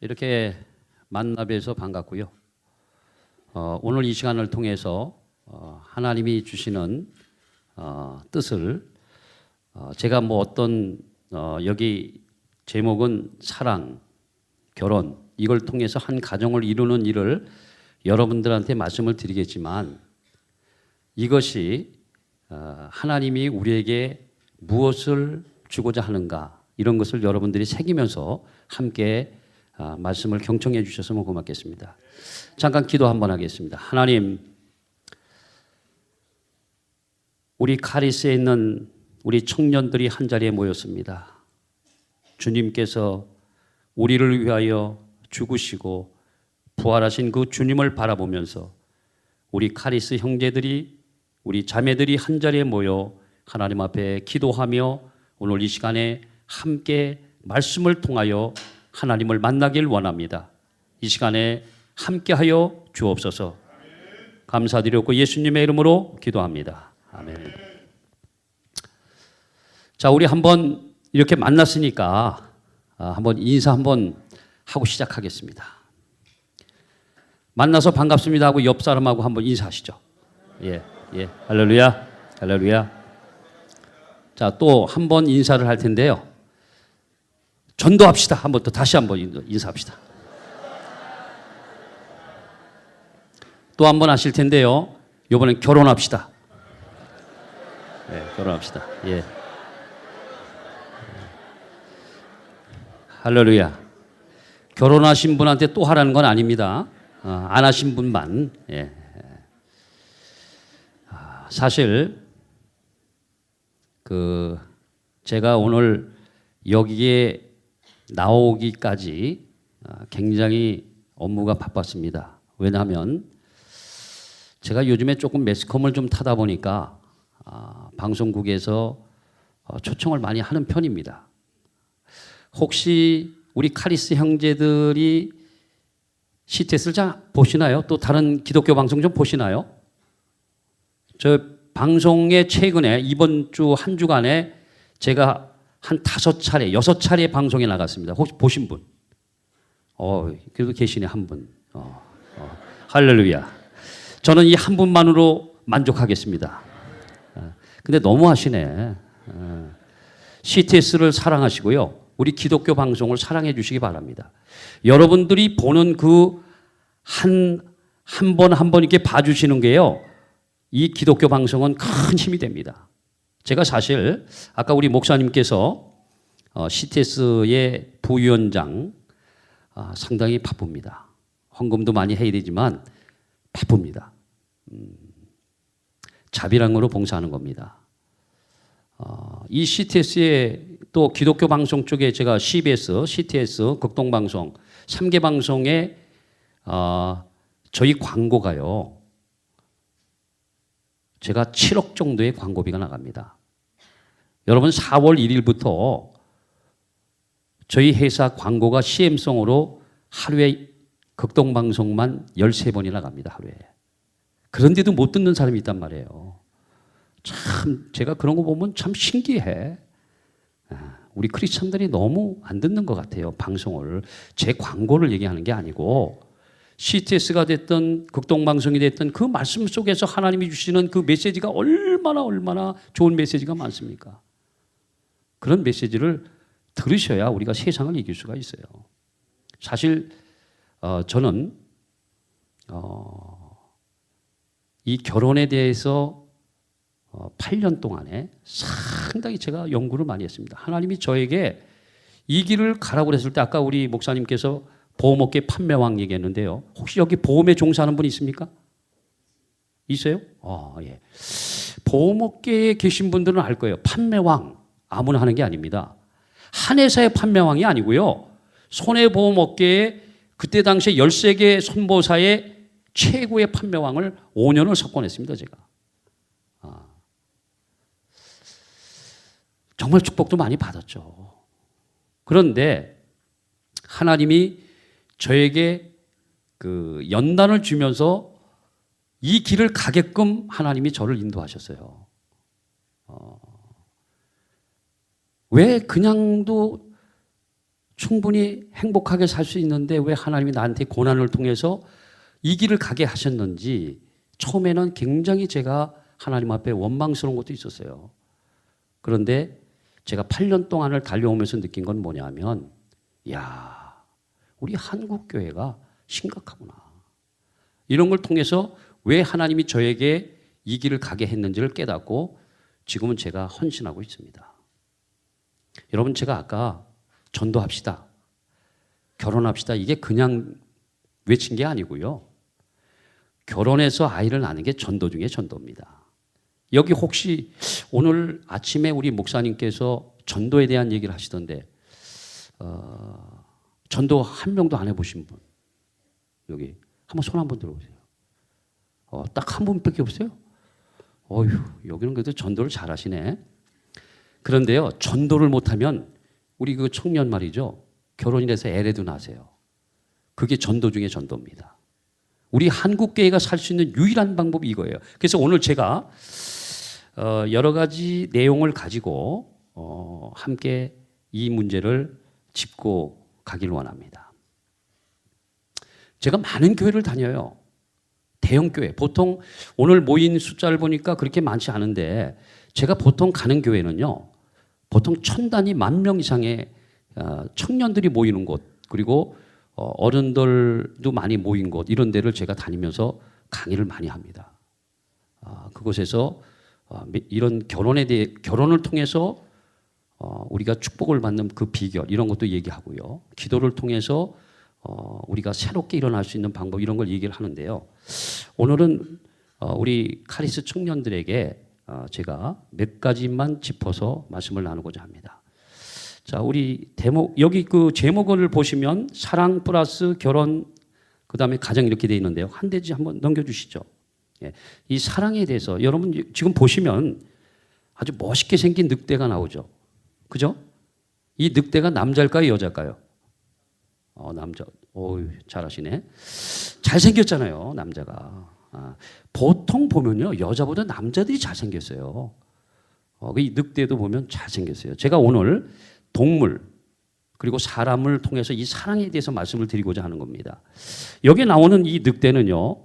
이렇게 만나 뵈서 반갑고요. 오늘 이 시간을 통해서 하나님이 주시는 뜻을 제가 뭐 어떤 여기 제목은 사랑, 결혼 이걸 통해서 한 가정을 이루는 일을 여러분들한테 말씀을 드리겠지만 이것이 하나님이 우리에게 무엇을 주고자 하는가 이런 것을 여러분들이 새기면서 함께 말씀을 경청해 주셨으면 고맙겠습니다. 잠깐 기도 한번 하겠습니다. 하나님, 우리 카리스에 있는 우리 청년들이 한자리에 모였습니다. 주님께서 우리를 위하여 죽으시고 부활하신 그 주님을 바라보면서 우리 카리스 형제들이 우리 자매들이 한자리에 모여 하나님 앞에 기도하며 오늘 이 시간에 함께 말씀을 통하여 하나님을 만나길 원합니다. 이 시간에 함께하여 주옵소서. 감사드렸고 예수님의 이름으로 기도합니다. 아멘. 자, 우리 한번 이렇게 만났으니까 한번 인사 한번 하고 시작하겠습니다. 만나서 반갑습니다 하고 옆 사람하고 한번 인사하시죠. 예, 할렐루야, 할렐루야. 자, 또 한 번 인사를 할 텐데요. 전도합시다. 한번 또 다시 한번 인사합시다. 또 한 번 하실 텐데요. 이번엔 결혼합시다. 네, 결혼합시다. 예. 할렐루야. 결혼하신 분한테 또 하라는 건 아닙니다. 안 하신 분만. 예. 사실 제가 오늘 여기에 나오기까지 굉장히 업무가 바빴습니다. 왜냐하면 제가 요즘에 조금 매스컴을 좀 타다 보니까 방송국에서 초청을 많이 하는 편입니다. 혹시 우리 카리스 형제들이 CTS를 잘 보시나요? 또 다른 기독교 방송 좀 보시나요? 저 방송에 최근에 이번 주 한 주간에 제가 한 5차례, 6차례 방송에 나갔습니다. 혹시 보신 분? 그래도 계시네, 한 분. 할렐루야. 저는 이 한 분만으로 만족하겠습니다. 근데 너무 하시네. CTS를 사랑하시고요. 우리 기독교 방송을 사랑해 주시기 바랍니다. 여러분들이 보는 그 한 번 한 번 이렇게 봐주시는 게요. 이 기독교 방송은 큰 힘이 됩니다. 제가 사실 아까 우리 목사님께서 CTS의 부위원장 상당히 바쁩니다. 헌금도 많이 해야 되지만 바쁩니다. 자비랑으로 봉사하는 겁니다. 이 CTS의 또 기독교 방송 쪽에 제가 CBS, CTS, 극동방송 3개 방송에 저희 광고가요. 제가 7억 정도의 광고비가 나갑니다. 여러분 4월 1일부터 저희 회사 광고가 CM송으로 하루에 극동방송만 13번이 나갑니다. 하루에. 그런데도 못 듣는 사람이 있단 말이에요. 참 제가 그런 거 보면 참 신기해. 우리 크리스천들이 너무 안 듣는 것 같아요. 방송을. 제 광고를 얘기하는 게 아니고 CTS가 됐든 극동방송이 됐든 그 말씀 속에서 하나님이 주시는 그 메시지가 얼마나 좋은 메시지가 많습니까? 그런 메시지를 들으셔야 우리가 세상을 이길 수가 있어요. 사실 저는 이 결혼에 대해서 8년 동안에 상당히 제가 연구를 많이 했습니다. 하나님이 저에게 이 길을 가라고 그랬을 때 아까 우리 목사님께서 보험업계 판매왕 얘기했는데요. 혹시 여기 보험에 종사하는 분 있습니까? 있어요? 예. 보험업계에 계신 분들은 알 거예요. 판매왕 아무나 하는 게 아닙니다. 한 회사의 판매왕이 아니고요. 손해보험업계에 그때 당시에 13개 손보사의 최고의 판매왕을 5년을 석권했습니다. 제가. 정말 축복도 많이 받았죠. 그런데 하나님이 저에게 그 연단을 주면서 이 길을 가게끔 하나님이 저를 인도하셨어요. 왜 그냥도 충분히 행복하게 살 수 있는데 왜 하나님이 나한테 고난을 통해서 이 길을 가게 하셨는지 처음에는 굉장히 제가 하나님 앞에 원망스러운 것도 있었어요. 그런데 제가 8년 동안을 달려오면서 느낀 건 뭐냐면, 야, 우리 한국 교회가 심각하구나. 이런 걸 통해서 왜 하나님이 저에게 이 길을 가게 했는지를 깨닫고 지금은 제가 헌신하고 있습니다. 여러분, 제가 아까 전도합시다, 결혼합시다, 이게 그냥 외친 게 아니고요. 결혼해서 아이를 낳는 게 전도 중에 전도입니다. 여기 혹시 오늘 아침에 우리 목사님께서 전도에 대한 얘기를 하시던데 전도 한 명도 안 해보신 분, 여기 한번 손 한번 들어보세요. 딱 한 분밖에 없어요? 어휴, 여기는 그래도 전도를 잘하시네. 그런데요, 전도를 못하면 우리 그 청년 말이죠, 결혼이라서 애라도 낳으세요. 그게 전도 중에 전도입니다. 우리 한국교회가 살 수 있는 유일한 방법이 이거예요. 그래서 오늘 제가 여러 가지 내용을 가지고 함께 이 문제를 짚고 가길 원합니다. 제가 많은 교회를 다녀요. 대형 교회. 보통 오늘 모인 숫자를 보니까 그렇게 많지 않은데 제가 보통 가는 교회는요, 보통 1000단위 10,000명 이상의 청년들이 모이는 곳, 그리고 어른들도 많이 모인 곳, 이런 데를 제가 다니면서 강의를 많이 합니다. 그곳에서 이런 결혼을 통해서 우리가 축복을 받는 그 비결, 이런 것도 얘기하고요. 기도를 통해서 우리가 새롭게 일어날 수 있는 방법, 이런 걸 얘기를 하는데요. 오늘은 우리 카리스 청년들에게 제가 몇 가지만 짚어서 말씀을 나누고자 합니다. 자, 우리 여기 그 제목을 보시면 사랑 플러스 결혼, 그 다음에 가정, 이렇게 되어 있는데요. 한 대지 한번 넘겨주시죠. 예. 이 사랑에 대해서 여러분 지금 보시면 아주 멋있게 생긴 늑대가 나오죠. 그죠? 이 늑대가 남자일까요, 여자일까요? 남자. 잘하시네. 잘생겼잖아요, 남자가. 보통 보면요, 여자보다 남자들이 잘생겼어요. 이 늑대도 보면 잘생겼어요. 제가 오늘 동물 그리고 사람을 통해서 이 사랑에 대해서 말씀을 드리고자 하는 겁니다. 여기에 나오는 이 늑대는요,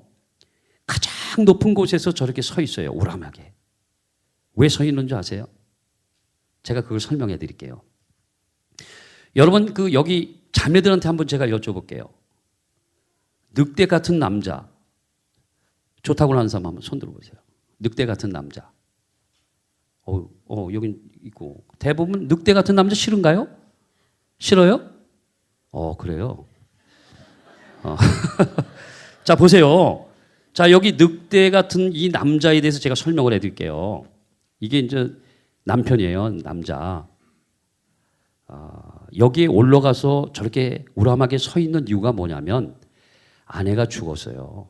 가장 높은 곳에서 저렇게 서 있어요, 우람하게. 왜 서 있는 줄 아세요? 제가 그걸 설명해 드릴게요. 여러분, 여기 자매들한테 한번 제가 여쭤볼게요. 늑대 같은 남자 좋다고 하는 사람 한번 손 들어보세요. 늑대 같은 남자. 여긴 있고. 대부분 늑대 같은 남자 싫은가요? 싫어요? 그래요. 자, 보세요. 자, 여기 늑대 같은 이 남자에 대해서 제가 설명을 해드릴게요. 이게 이제 남편이에요, 남자. 여기에 올라가서 저렇게 우람하게 서 있는 이유가 뭐냐면 아내가 죽었어요.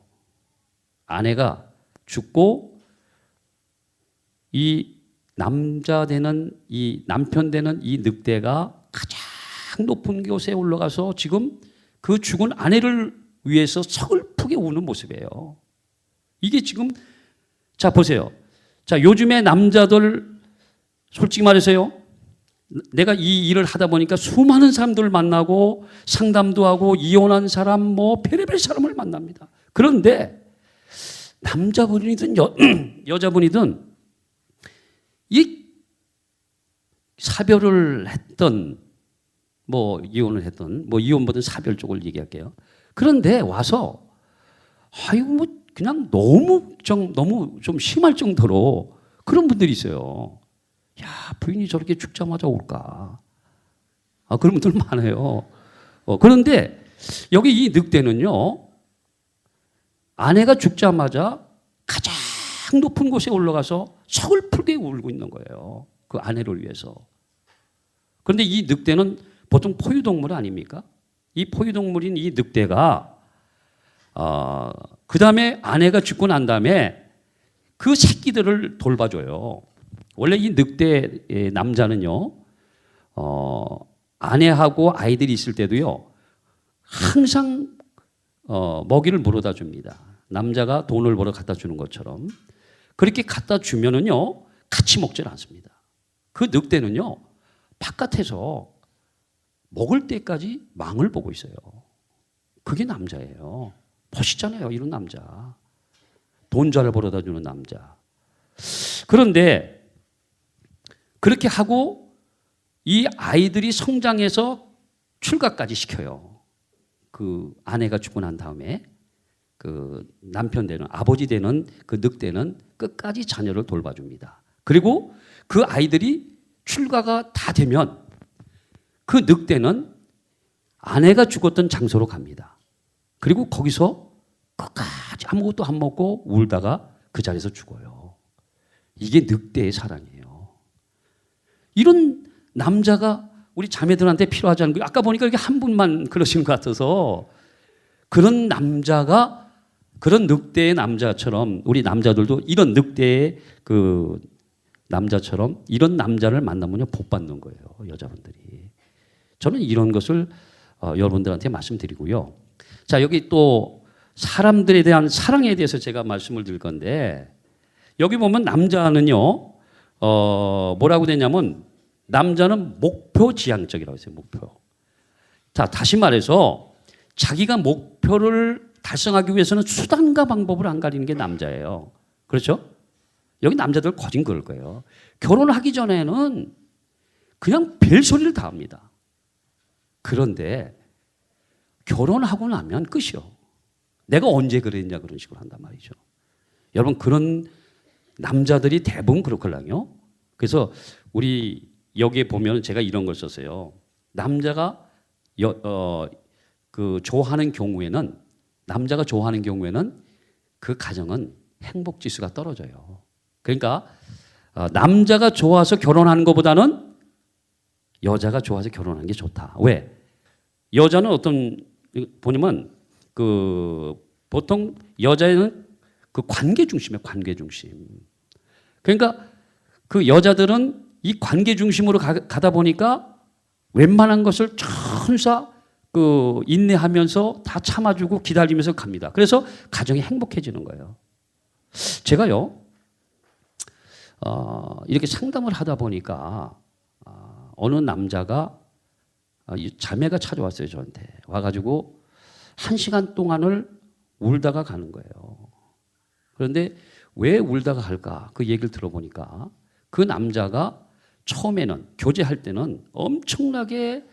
아내가 죽고 이 남자 되는 이 남편 되는 이 늑대가 가장 높은 곳에 올라가서 지금 그 죽은 아내를 위해서 서글프게 우는 모습이에요. 이게 지금, 자, 보세요. 자, 요즘에 남자들 솔직히 말해서요, 내가 이 일을 하다 보니까 수많은 사람들을 만나고 상담도 하고 이혼한 사람 별의별 사람을 만납니다. 그런데 남자분이든 여자분이든 이 사별을 했던 이혼을 했던 이혼보다는 사별 쪽을 얘기할게요. 그런데 와서 그냥 너무 좀 심할 정도로 그런 분들이 있어요. 야, 부인이 저렇게 죽자마자 올까? 그런 분들 많아요. 그런데 여기 이 늑대는요, 아내가 죽자마자 가장 높은 곳에 올라가서 서글프게 울고 있는 거예요. 그 아내를 위해서. 그런데 이 늑대는 보통 포유동물 아닙니까? 이 포유동물인 이 늑대가 그 다음에 아내가 죽고 난 다음에 그 새끼들을 돌봐줘요. 원래 이 늑대 남자는요, 아내하고 아이들이 있을 때도요, 항상 먹이를 물어다 줍니다. 남자가 돈을 벌어 갖다 주는 것처럼. 그렇게 갖다 주면은요, 같이 먹질 않습니다. 그 늑대는요, 바깥에서 먹을 때까지 망을 보고 있어요. 그게 남자예요. 멋있잖아요, 이런 남자. 돈 잘 벌어다 주는 남자. 그런데 그렇게 하고 이 아이들이 성장해서 출가까지 시켜요. 그 아내가 죽고 난 다음에 그 남편 되는, 아버지 되는 그 늑대는 끝까지 자녀를 돌봐줍니다. 그리고 그 아이들이 출가가 다 되면 그 늑대는 아내가 죽었던 장소로 갑니다. 그리고 거기서 끝까지 아무것도 안 먹고 울다가 그 자리에서 죽어요. 이게 늑대의 사랑이에요. 이런 남자가 우리 자매들한테 필요하지 않은 거예요. 아까 보니까 이게 한 분만 그러시는 것 같아서 그런 남자가, 그런 늑대의 남자처럼 우리 남자들도 이런 늑대의 그 남자처럼 이런 남자를 만나면 복 받는 거예요, 여자분들이. 저는 이런 것을 여러분들한테 말씀드리고요. 자, 여기 또 사람들에 대한 사랑에 대해서 제가 말씀을 드릴 건데, 여기 보면 남자는요, 뭐라고 되냐면 남자는 목표 지향적이라고 했어요. 목표. 자, 다시 말해서 자기가 목표를 달성하기 위해서는 수단과 방법을 안 가리는 게 남자예요. 그렇죠? 여기 남자들 거진 그럴 거예요. 결혼하기 전에는 그냥 별소리를 다 합니다. 그런데 결혼하고 나면 끝이요. 내가 언제 그랬냐 그런 식으로 한단 말이죠. 여러분, 그런 남자들이 대부분 그렇거든요. 그래서 우리 여기에 보면 제가 이런 걸 썼어요. 남자가 좋아하는 경우에는, 남자가 좋아하는 경우에는 그 가정은 행복 지수가 떨어져요. 그러니까 남자가 좋아서 결혼하는 것보다는 여자가 좋아서 결혼하는 게 좋다. 왜? 여자는 보냐면 보통 여자는 그 관계 중심이에요. 관계 중심. 그러니까 그 여자들은 이 관계 중심으로 가다 보니까 웬만한 것을 천사 인내하면서 다 참아주고 기다리면서 갑니다. 그래서 가정이 행복해지는 거예요. 제가요, 이렇게 상담을 하다 보니까 어느 남자가 자매가 찾아왔어요. 저한테 와가지고 1시간 동안을 울다가 가는 거예요. 그런데 왜 울다가 갈까? 그 얘기를 들어보니까 그 남자가 처음에는 교제할 때는 엄청나게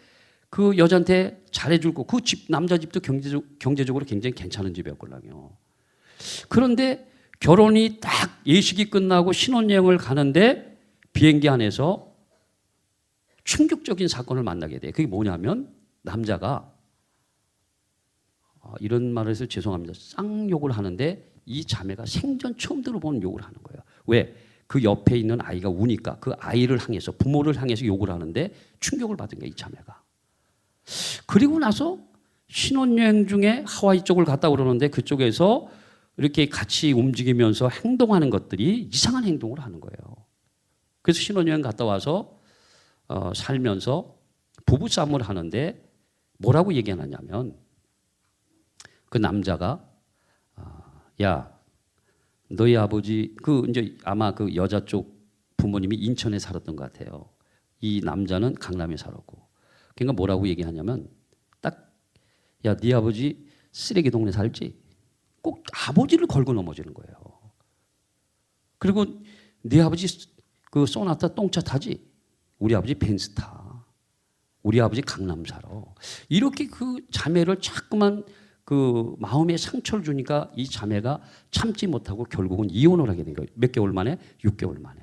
그 여자한테 잘해주고 그 남자 집도 경제적으로 굉장히 괜찮은 집이었거든요. 그런데 결혼이 딱 예식이 끝나고 신혼여행을 가는데 비행기 안에서 충격적인 사건을 만나게 돼요. 그게 뭐냐면 남자가 이런 말을 해서 죄송합니다. 쌍욕을 하는데 이 자매가 생전 처음 들어본 욕을 하는 거예요. 왜? 그 옆에 있는 아이가 우니까 그 아이를 향해서, 부모를 향해서 욕을 하는데 충격을 받은 거예요, 이 자매가. 그리고 나서 신혼여행 중에 하와이 쪽을 갔다 그러는데 그쪽에서 이렇게 같이 움직이면서 행동하는 것들이 이상한 행동을 하는 거예요. 그래서 신혼여행 갔다 와서 살면서 부부싸움을 하는데 뭐라고 얘기하냐면 그 남자가 야, 너희 아버지 이제 아마 그 여자 쪽 부모님이 인천에 살았던 것 같아요. 이 남자는 강남에 살았고. 그러니까 뭐라고 얘기하냐면 딱 야, 네 아버지 쓰레기 동네 살지? 꼭 아버지를 걸고 넘어지는 거예요. 그리고 네 아버지 그 소나타 똥차 타지? 우리 아버지 벤츠 타. 우리 아버지 강남 살아. 이렇게 그 자매를 자꾸만 그 마음에 상처를 주니까 이 자매가 참지 못하고 결국은 이혼을 하게 된 거예요. 몇 개월 만에? 6개월 만에.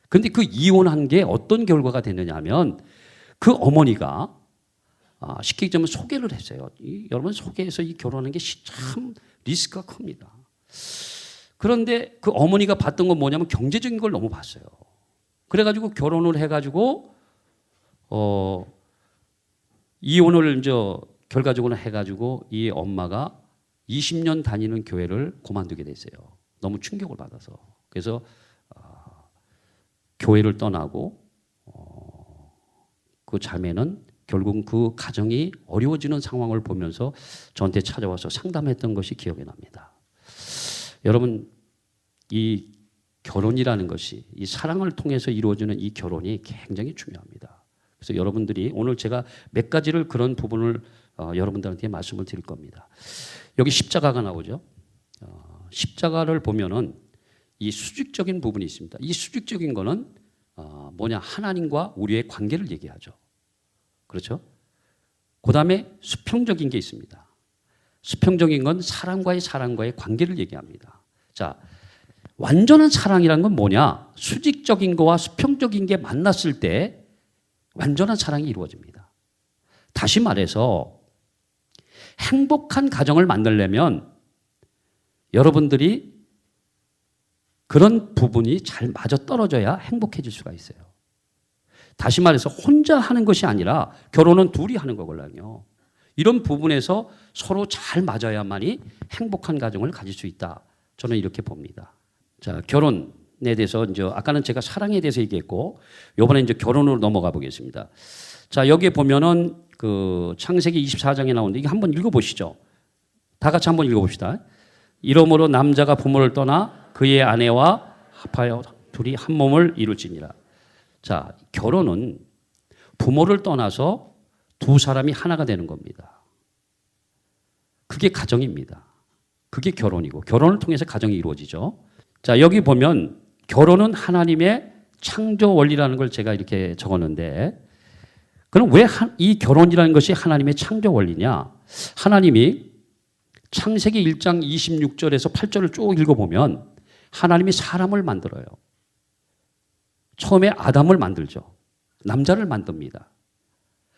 그런데 그 이혼한 게 어떤 결과가 됐느냐 하면 그 어머니가 쉽게 얘기하면 소개를 했어요. 여러분, 소개해서 이 결혼하는 게 참 리스크가 큽니다. 그런데 그 어머니가 봤던 건 뭐냐면 경제적인 걸 너무 봤어요. 그래가지고 결혼을 해가지고 이혼을 이제 결과적으로 해가지고 이 엄마가 20년 다니는 교회를 그만두게 됐어요. 너무 충격을 받아서. 그래서 교회를 떠나고 그 자매는 결국 그 가정이 어려워지는 상황을 보면서 저한테 찾아와서 상담했던 것이 기억이 납니다. 여러분, 이 결혼이라는 것이 이 사랑을 통해서 이루어지는 이 결혼이 굉장히 중요합니다. 그래서 여러분들이 오늘 제가 몇 가지를 그런 부분을 여러분들한테 말씀을 드릴 겁니다. 여기 십자가가 나오죠. 십자가를 보면은 이 수직적인 부분이 있습니다. 이 수직적인 거는 뭐냐? 하나님과 우리의 관계를 얘기하죠. 그렇죠? 그 다음에 수평적인 게 있습니다. 수평적인 건 사랑과의 관계를 얘기합니다. 자, 완전한 사랑이라는 건 뭐냐? 수직적인 거와 수평적인 게 만났을 때 완전한 사랑이 이루어집니다. 다시 말해서 행복한 가정을 만들려면 여러분들이 그런 부분이 잘 맞아떨어져야 행복해질 수가 있어요. 다시 말해서 혼자 하는 것이 아니라 결혼은 둘이 하는 거거든요. 이런 부분에서 서로 잘 맞아야만이 행복한 가정을 가질 수 있다. 저는 이렇게 봅니다. 자, 결혼에 대해서 이제 아까는 제가 사랑에 대해서 얘기했고, 이번에 이제 결혼으로 넘어가 보겠습니다. 자, 여기에 보면은 그 창세기 24장에 나오는데 이게 한번 읽어보시죠. 다 같이 한번 읽어봅시다. 이러므로 남자가 부모를 떠나 그의 아내와 합하여 둘이 한 몸을 이룰지니라. 자, 결혼은 부모를 떠나서 두 사람이 하나가 되는 겁니다. 그게 가정입니다. 그게 결혼이고 결혼을 통해서 가정이 이루어지죠. 자, 여기 보면 결혼은 하나님의 창조 원리라는 걸 제가 이렇게 적었는데, 그럼 왜 이 결혼이라는 것이 하나님의 창조 원리냐? 하나님이 창세기 1장 26절에서 8절을 쭉 읽어보면 하나님이 사람을 만들어요. 처음에 아담을 만들죠. 남자를 만듭니다.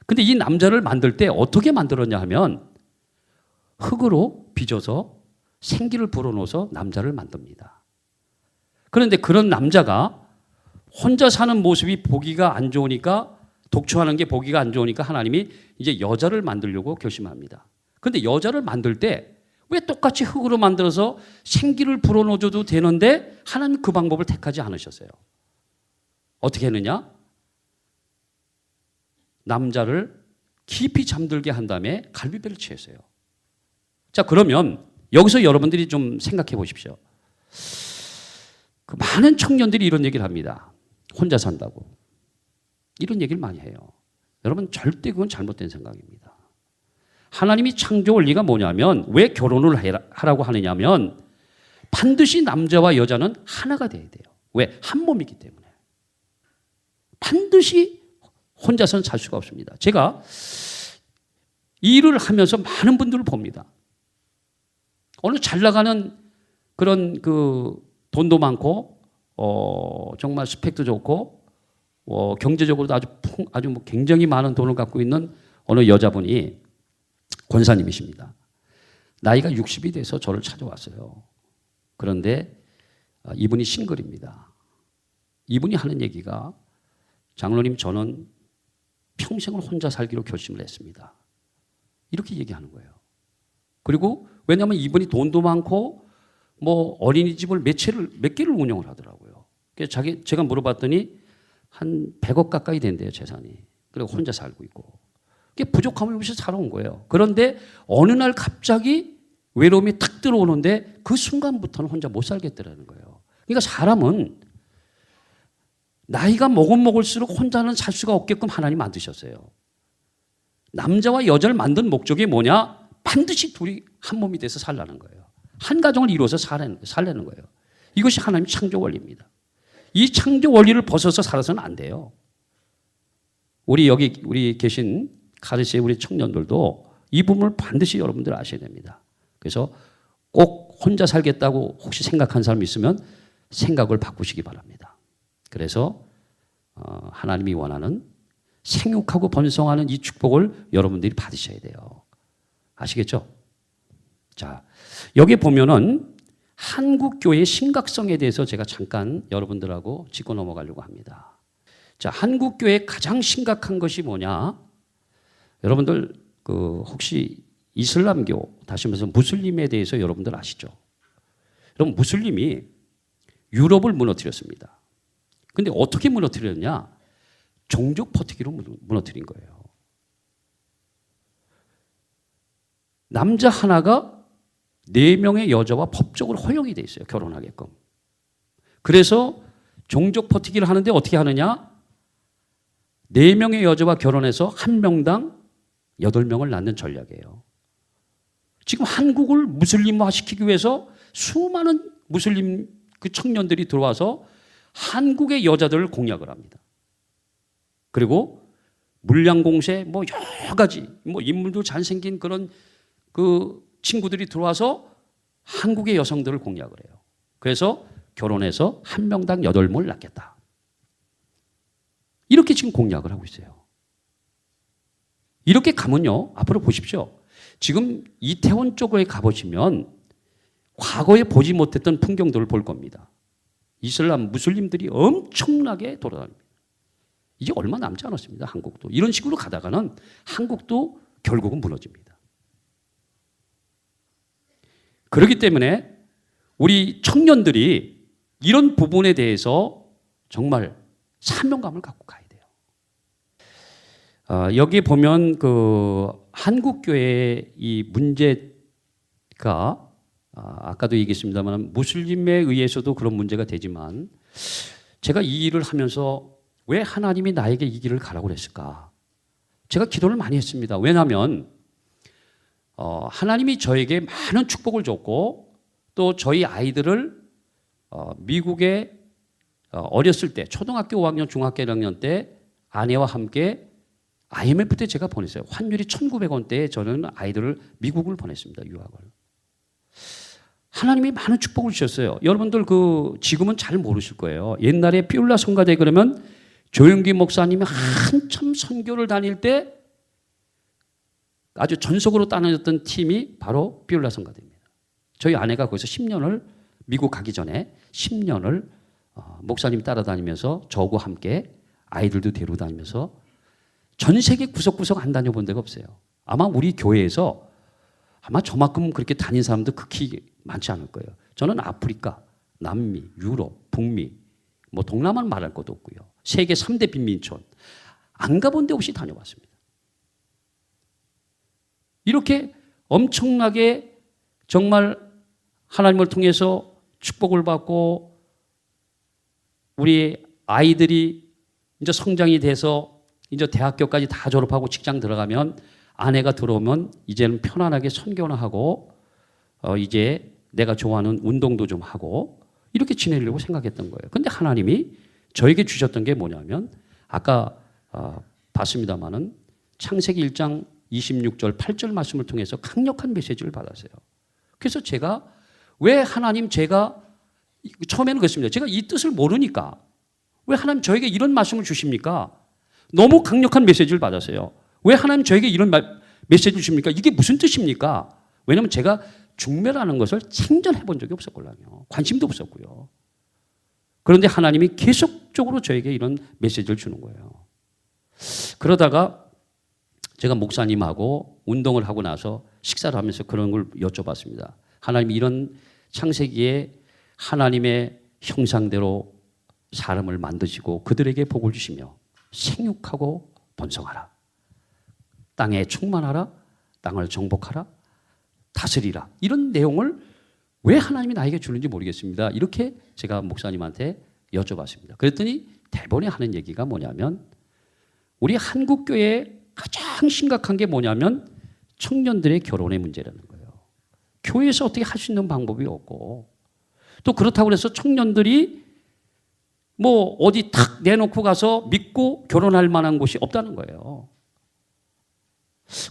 근데 이 남자를 만들 때 어떻게 만들었냐 하면 흙으로 빚어서 생기를 불어넣어서 남자를 만듭니다. 그런데 그런 남자가 혼자 사는 모습이 보기가 안 좋으니까, 독초하는 게 보기가 안 좋으니까 하나님이 이제 여자를 만들려고 결심합니다. 그런데 여자를 만들 때 왜 똑같이 흙으로 만들어서 생기를 불어넣어줘도 되는데 하나님 그 방법을 택하지 않으셨어요. 어떻게 했느냐? 남자를 깊이 잠들게 한 다음에 갈비뼈를 취했어요. 자, 그러면 여기서 여러분들이 좀 생각해 보십시오. 그 많은 청년들이 이런 얘기를 합니다. 혼자 산다고. 이런 얘기를 많이 해요. 여러분, 절대 그건 잘못된 생각입니다. 하나님이 창조 원리가 뭐냐면, 왜 결혼을 하라고 하느냐면 반드시 남자와 여자는 하나가 돼야 돼요. 왜? 한 몸이기 때문에. 반드시 혼자서는 살 수가 없습니다. 제가 일을 하면서 많은 분들을 봅니다. 어느 잘 나가는 그런 그 돈도 많고 정말 스펙도 좋고 경제적으로도 아주 뭐 굉장히 많은 돈을 갖고 있는 어느 여자분이 권사님이십니다. 나이가 60이 돼서 저를 찾아왔어요. 그런데 이분이 싱글입니다. 이분이 하는 얘기가, 장로님, 저는 평생을 혼자 살기로 결심을 했습니다. 이렇게 얘기하는 거예요. 그리고 왜냐하면 이분이 돈도 많고 뭐 어린이집을 몇 개를 운영을 하더라고요. 그래서 제가 물어봤더니 한 100억 가까이 된대요, 재산이. 그리고 혼자 살고 있고. 그게 부족함을 위해서 살아온 거예요. 그런데 어느 날 갑자기 외로움이 탁 들어오는데 그 순간부터는 혼자 못 살겠더라는 거예요. 그러니까 사람은 나이가 먹을수록 혼자는 살 수가 없게끔 하나님 만드셨어요. 남자와 여자를 만든 목적이 뭐냐? 반드시 둘이 한 몸이 돼서 살라는 거예요. 한 가정을 이루어서 살라는 거예요. 이것이 하나님의 창조 원리입니다. 이 창조 원리를 벗어서 살아서는 안 돼요. 우리 계신 카르시의 우리 청년들도 이 부분을 반드시 여러분들 아셔야 됩니다. 그래서 꼭 혼자 살겠다고 혹시 생각한 사람 있으면 생각을 바꾸시기 바랍니다. 그래서 하나님이 원하는 생육하고 번성하는 이 축복을 여러분들이 받으셔야 돼요. 아시겠죠? 자, 여기 보면은 한국 교회의 심각성에 대해서 제가 잠깐 여러분들하고 짚고 넘어가려고 합니다. 자, 한국 교회의 가장 심각한 것이 뭐냐? 여러분들 혹시 이슬람교, 다시 말해서 무슬림에 대해서 여러분들 아시죠? 여러분, 무슬림이 유럽을 무너뜨렸습니다. 근데 어떻게 무너뜨렸냐? 종족 퍼뜨기로 무너뜨린 거예요. 남자 하나가 4명의 여자와 법적으로 허용이 돼 있어요. 결혼하게끔. 그래서 종족 퍼뜨기를 하는데 어떻게 하느냐? 4명의 여자와 결혼해서 한 명당 8명을 낳는 전략이에요. 지금 한국을 무슬림화시키기 위해서 수많은 무슬림 그 청년들이 들어와서 한국의 여자들을 공략을 합니다. 그리고 물량공세 뭐 여러 가지 뭐 인물도 잘생긴 그런 그 친구들이 들어와서 한국의 여성들을 공략을 해요. 그래서 결혼해서 한 명당 8명을 낳겠다. 이렇게 지금 공략을 하고 있어요. 이렇게 가면요, 앞으로 보십시오. 지금 이태원 쪽에 가보시면 과거에 보지 못했던 풍경들을 볼 겁니다. 이슬람 무슬림들이 엄청나게 돌아다닙니다. 이제 얼마 남지 않았습니다. 한국도. 이런 식으로 가다가는 한국도 결국은 무너집니다. 그렇기 때문에 우리 청년들이 이런 부분에 대해서 정말 사명감을 갖고 가야 돼요. 여기 보면 그 한국교회의 이 문제가 아까도 얘기했습니다만 무슬림에 의해서도 그런 문제가 되지만 제가 이 일을 하면서 왜 하나님이 나에게 이 길을 가라고 그랬을까? 제가 기도를 많이 했습니다. 왜냐하면 하나님이 저에게 많은 축복을 줬고 또 저희 아이들을 미국에 어렸을 때 초등학교 5학년, 중학교 1학년 때 아내와 함께 IMF 때 제가 보냈어요. 환율이 1,900원대에 저는 아이들을 미국을 보냈습니다. 유학을. 하나님이 많은 축복을 주셨어요. 여러분들 지금은 잘 모르실 거예요. 옛날에 피울라 성가대 그러면 조영기 목사님이 한참 선교를 다닐 때 아주 전속으로 따라졌던 팀이 바로 피울라 성가대입니다. 저희 아내가 거기서 10년을 미국 가기 전에 10년을 목사님 따라다니면서 저하고 함께 아이들도 데리고 다니면서 전 세계 구석구석 안 다녀본 데가 없어요. 아마 우리 교회에서 아마 저만큼 그렇게 다닌 사람도 극히 많지 않을 거예요. 저는 아프리카, 남미, 유럽, 북미, 뭐 동남아는 말할 것도 없고요. 세계 3대 빈민촌 안 가본 데 없이 다녀왔습니다. 이렇게 엄청나게 정말 하나님을 통해서 축복을 받고 우리 아이들이 이제 성장이 돼서 이제 대학교까지 다 졸업하고 직장 들어가면 아내가 들어오면 이제는 편안하게 선교나 하고 이제 내가 좋아하는 운동도 좀 하고 이렇게 지내려고 생각했던 거예요. 그런데 하나님이 저에게 주셨던 게 뭐냐면 아까 봤습니다마는 창세기 1장 26절 8절 말씀을 통해서 강력한 메시지를 받았어요. 그래서 제가 왜 하나님 제가 처음에는 그랬습니다. 제가 이 뜻을 모르니까 왜 하나님 저에게 이런 말씀을 주십니까? 너무 강력한 메시지를 받았어요. 왜 하나님 저에게 이런 메시지를 주십니까? 이게 무슨 뜻입니까? 왜냐하면 제가 중매라는 것을 생전해 본 적이 없었거든요. 관심도 없었고요. 그런데 하나님이 계속적으로 저에게 이런 메시지를 주는 거예요. 그러다가 제가 목사님하고 운동을 하고 나서 식사를 하면서 그런 걸 여쭤봤습니다. 하나님이 이런 창세기에 하나님의 형상대로 사람을 만드시고 그들에게 복을 주시며 생육하고 번성하라. 땅에 충만하라. 땅을 정복하라. 다스리라. 이런 내용을 왜 하나님이 나에게 주는지 모르겠습니다. 이렇게 제가 목사님한테 여쭤봤습니다. 그랬더니 대번에 하는 얘기가 뭐냐면 우리 한국교회에 가장 심각한 게 뭐냐면 청년들의 결혼의 문제라는 거예요. 교회에서 어떻게 할 수 있는 방법이 없고 또 그렇다고 해서 청년들이 뭐 어디 탁 내놓고 가서 믿고 결혼할 만한 곳이 없다는 거예요.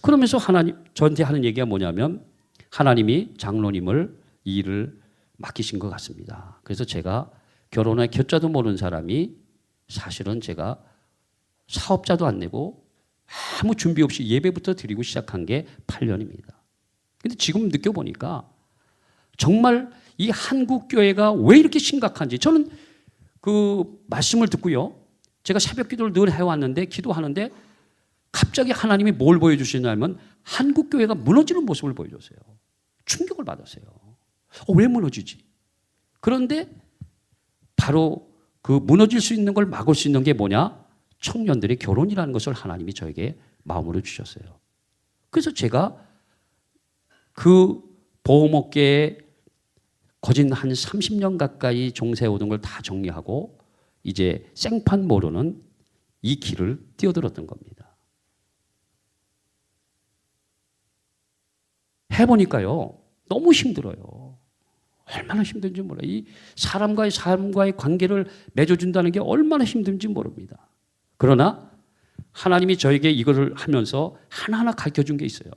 그러면서 하나님 저한테 하는 얘기가 뭐냐면 하나님이 장로님을 이 일을 맡기신 것 같습니다. 그래서 제가 결혼할 겨자도 모르는 사람이 사실은 제가 사업자도 안 내고 아무 준비 없이 예배부터 드리고 시작한 게 8년입니다. 근데 지금 느껴보니까 정말 이 한국교회가 왜 이렇게 심각한지 저는 그 말씀을 듣고요. 제가 새벽 기도를 늘 해왔는데 기도하는데 갑자기 하나님이 뭘 보여주시냐면 한국교회가 무너지는 모습을 보여줬어요. 충격을 받았어요. 왜 무너지지? 그런데 바로 그 무너질 수 있는 걸 막을 수 있는 게 뭐냐? 청년들의 결혼이라는 것을 하나님이 저에게 마음으로 주셨어요. 그래서 제가 그 보험업계에 거진 한 30년 가까이 종세해오던 걸 다 정리하고 이제 생판 모르는 이 길을 뛰어들었던 겁니다. 해보니까요, 너무 힘들어요. 얼마나 힘든지 몰라요. 이 사람과의 삶과의 관계를 맺어준다는 게 얼마나 힘든지 모릅니다. 그러나 하나님이 저에게 이거를 하면서 하나하나 가르쳐 준 게 있어요.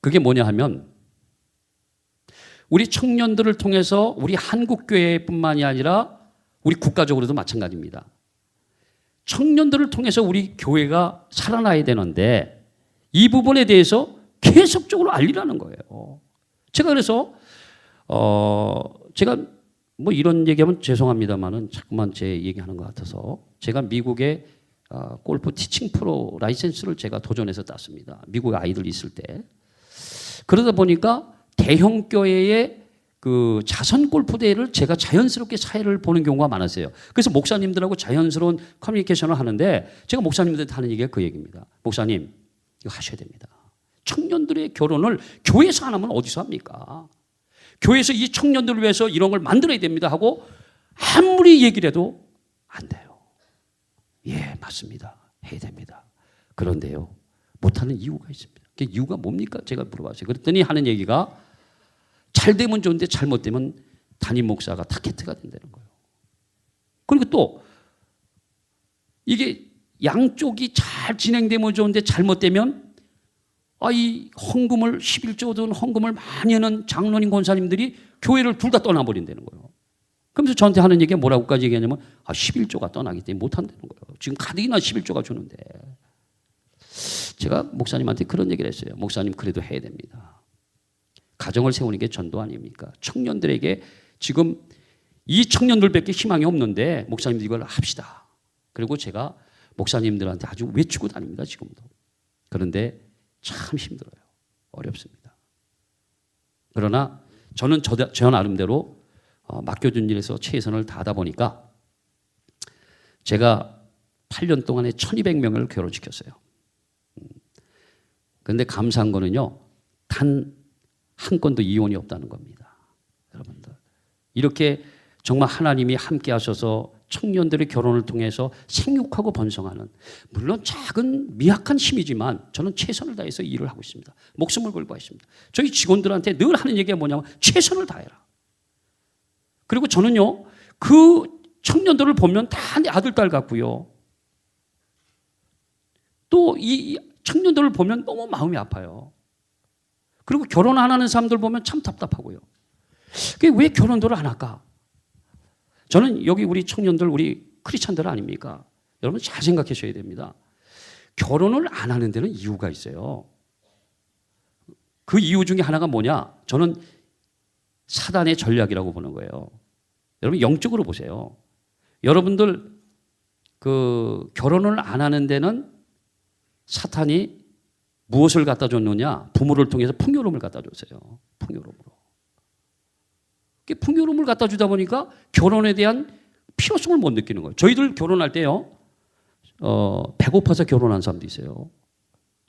그게 뭐냐 하면 우리 청년들을 통해서 우리 한국교회뿐만이 아니라 우리 국가적으로도 마찬가지입니다. 청년들을 통해서 우리 교회가 살아나야 되는데 이 부분에 대해서 계속적으로 알리라는 거예요. 제가 그래서 제가 뭐 이런 얘기하면 죄송합니다만은 자꾸만 제 얘기하는 것 같아서 제가 미국의 골프 티칭 프로 라이센스를 제가 도전해서 땄습니다. 미국에 아이들 있을 때. 그러다 보니까 대형 교회의 그 자선 골프 대회를 제가 자연스럽게 사회를 보는 경우가 많았어요. 그래서 목사님들하고 자연스러운 커뮤니케이션을 하는데 제가 목사님들한테 하는 얘기가 그 얘기입니다. 목사님, 이거 하셔야 됩니다. 청년들의 결혼을 교회에서 안 하면 어디서 합니까? 교회에서 이 청년들을 위해서 이런 걸 만들어야 됩니다 하고 아무리 얘기를 해도 안 돼요. 예, 맞습니다. 해야 됩니다. 그런데요, 못하는 이유가 있습니다. 그 이유가 뭡니까? 제가 물어봤어요. 그랬더니 하는 얘기가 잘 되면 좋은데 잘못되면 담임 목사가 타겟트가 된다는 거예요. 그리고 또 이게 양쪽이 잘 진행되면 좋은데 잘못되면 이 헌금을 11조든 헌금을 많이 하는 장로님 권사님들이 교회를 둘 다 떠나버린다는 거예요. 그러면서 저한테 하는 얘기가 뭐라고까지 얘기하냐면 11조가 떠나기 때문에 못한다는 거예요. 지금 가뜩이나 11조가 주는데. 제가 목사님한테 그런 얘기를 했어요. 목사님 그래도 해야 됩니다. 가정을 세우는 게 전도 아닙니까? 청년들에게 지금 이 청년들밖에 희망이 없는데 목사님들 이걸 합시다. 그리고 제가 목사님들한테 아주 외치고 다닙니다. 지금도. 그런데 참 힘들어요. 어렵습니다. 그러나 저는 저 나름대로 맡겨준 일에서 최선을 다하다 보니까 제가 8년 동안에 1200명을 결혼시켰어요. 그런데 감사한 거는요, 단 한 건도 이혼이 없다는 겁니다. 여러분들. 이렇게 정말 하나님이 함께 하셔서 청년들의 결혼을 통해서 생육하고 번성하는, 물론 작은 미약한 힘이지만 저는 최선을 다해서 일을 하고 있습니다. 목숨을 걸고 있습니다. 저희 직원들한테 늘 하는 얘기가 뭐냐면 최선을 다해라. 그리고 저는요, 그 청년들을 보면 다 내 아들, 딸 같고요. 또 이 청년들을 보면 너무 마음이 아파요. 그리고 결혼 안 하는 사람들 보면 참 답답하고요. 왜 결혼들을 안 할까? 저는 여기 우리 청년들, 우리 크리스찬들 아닙니까? 여러분 잘 생각하셔야 됩니다. 결혼을 안 하는 데는 이유가 있어요. 그 이유 중에 하나가 뭐냐? 저는 사단의 전략이라고 보는 거예요. 여러분 영적으로 보세요. 여러분들 그 결혼을 안 하는 데는 사탄이 무엇을 갖다 줬느냐? 부모를 통해서 풍요로움을 갖다 줬어요. 풍요로움으로. 풍요로움을 갖다 주다 보니까 결혼에 대한 필요성을 못 느끼는 거예요. 저희들 결혼할 때요, 배고파서 결혼한 사람도 있어요.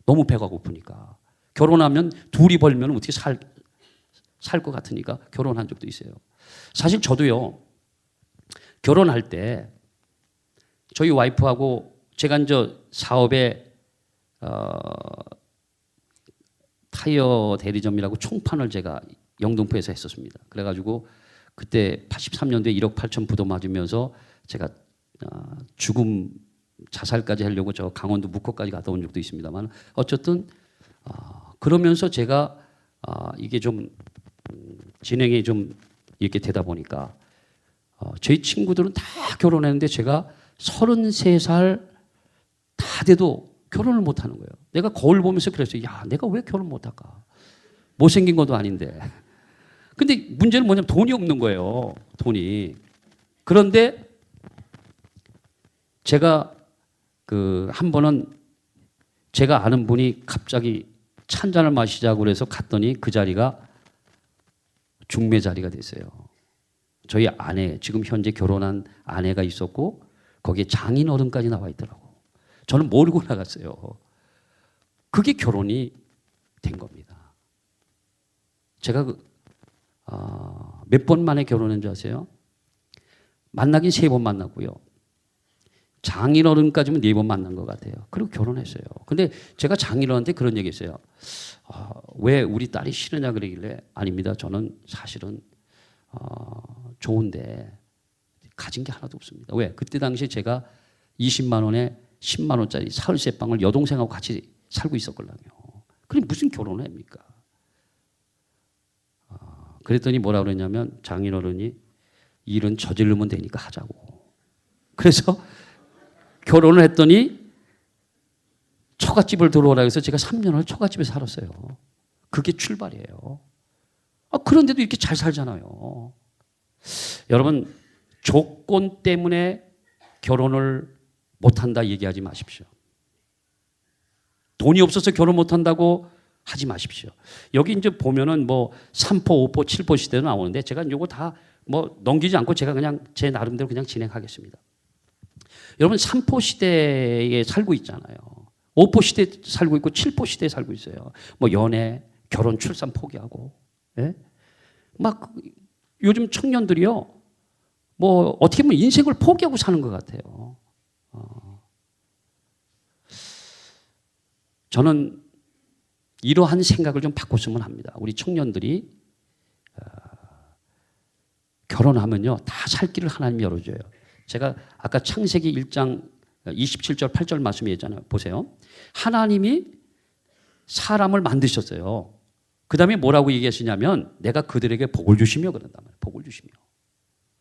너무 배가 고프니까. 결혼하면 둘이 벌면 어떻게 살 것 같으니까 결혼한 적도 있어요. 사실 저도요, 결혼할 때 저희 와이프하고 제가 이제 사업에 타이어 대리점이라고 총판을 제가 영등포에서 했었습니다. 그래가지고 그때 83년도에 1억 8천 부도 맞으면서 제가 죽음 자살까지 하려고 저 강원도 묵호까지 갔다 온 적도 있습니다만 어쨌든 그러면서 제가 이게 좀 진행이 좀 이렇게 되다 보니까 저희 친구들은 다 결혼했는데 제가 33살 다 돼도 결혼을 못 하는 거예요. 내가 거울 보면서 그랬어요. 야, 내가 왜 결혼 못 할까? 못생긴 것도 아닌데. 근데 문제는 뭐냐면 돈이 없는 거예요. 돈이. 그런데 제가 한 번은 제가 아는 분이 갑자기 차 한 잔을 마시자고 그래서 갔더니 그 자리가 중매 자리가 됐어요. 저희 아내, 지금 현재 결혼한 아내가 있었고 거기에 장인 어른까지 나와 있더라고. 저는 모르고 나갔어요. 그게 결혼이 된 겁니다. 제가 몇 번 만에 결혼한 줄 아세요? 만나긴 3번 만났고요. 장인어른까지는 4번 만난 것 같아요. 그리고 결혼했어요. 근데 제가 장인어른한테 그런 얘기 했어요. 왜 우리 딸이 싫으냐 그러길래 아닙니다. 저는 사실은 좋은데 가진 게 하나도 없습니다. 왜? 그때 당시에 제가 20만 원에 10만 원짜리 사흘새 방을 여동생하고 같이 살고 있었거든요. 그럼 무슨 결혼을 합니까? 그랬더니 뭐라 그러냐면 장인어른이 일은 저지르면 되니까 하자고. 그래서 결혼을 했더니 처갓집을 들어오라 해서 제가 3년을 처갓집에 살았어요. 그게 출발이에요. 그런데도 이렇게 잘 살잖아요. 여러분, 조건 때문에 결혼을 못한다 얘기하지 마십시오. 돈이 없어서 결혼 못한다고 하지 마십시오. 여기 이제 보면은 뭐 3포, 5포, 7포 시대도 나오는데 제가 이거 다 뭐 넘기지 않고 제가 그냥 제 나름대로 그냥 진행하겠습니다. 여러분 3포 시대에 살고 있잖아요. 5포 시대에 살고 있고 7포 시대에 살고 있어요. 뭐 연애, 결혼, 출산 포기하고. 예? 막 요즘 청년들이요. 뭐 어떻게 보면 인생을 포기하고 사는 것 같아요. 저는 이러한 생각을 좀 바꿨으면 합니다. 우리 청년들이 결혼하면요 다 살 길을 하나님이 열어줘요. 제가 아까 창세기 1장 27절 8절 말씀이었잖아요. 보세요. 하나님이 사람을 만드셨어요. 그 다음에 뭐라고 얘기하시냐면 내가 그들에게 복을 주시며 그런단 말이에요. 복을 주시며.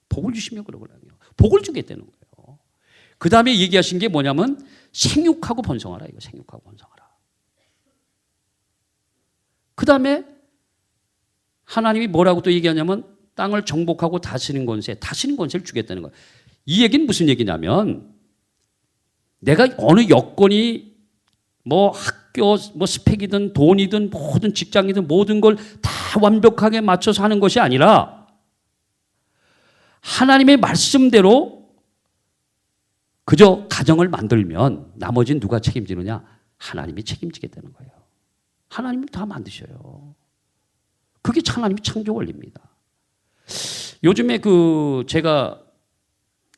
복을 주시며 그러거든요. 복을 주겠다는 거예요. 그 다음에 얘기하신 게 뭐냐면 생육하고 번성하라. 이거 생육하고 번성하라. 그 다음에 하나님이 뭐라고 또 얘기하냐면 땅을 정복하고 다스리는 권세를 주겠다는 거예요. 이 얘기는 무슨 얘기냐면 내가 어느 여건이 뭐 학교 뭐 스펙이든 돈이든 모든 직장이든 모든 걸 다 완벽하게 맞춰서 하는 것이 아니라 하나님의 말씀대로 그저 가정을 만들면 나머지는 누가 책임지느냐? 하나님이 책임지겠다는 거예요. 하나님이 다 만드셔요. 그게 하나님의 창조 원리입니다. 요즘에 제가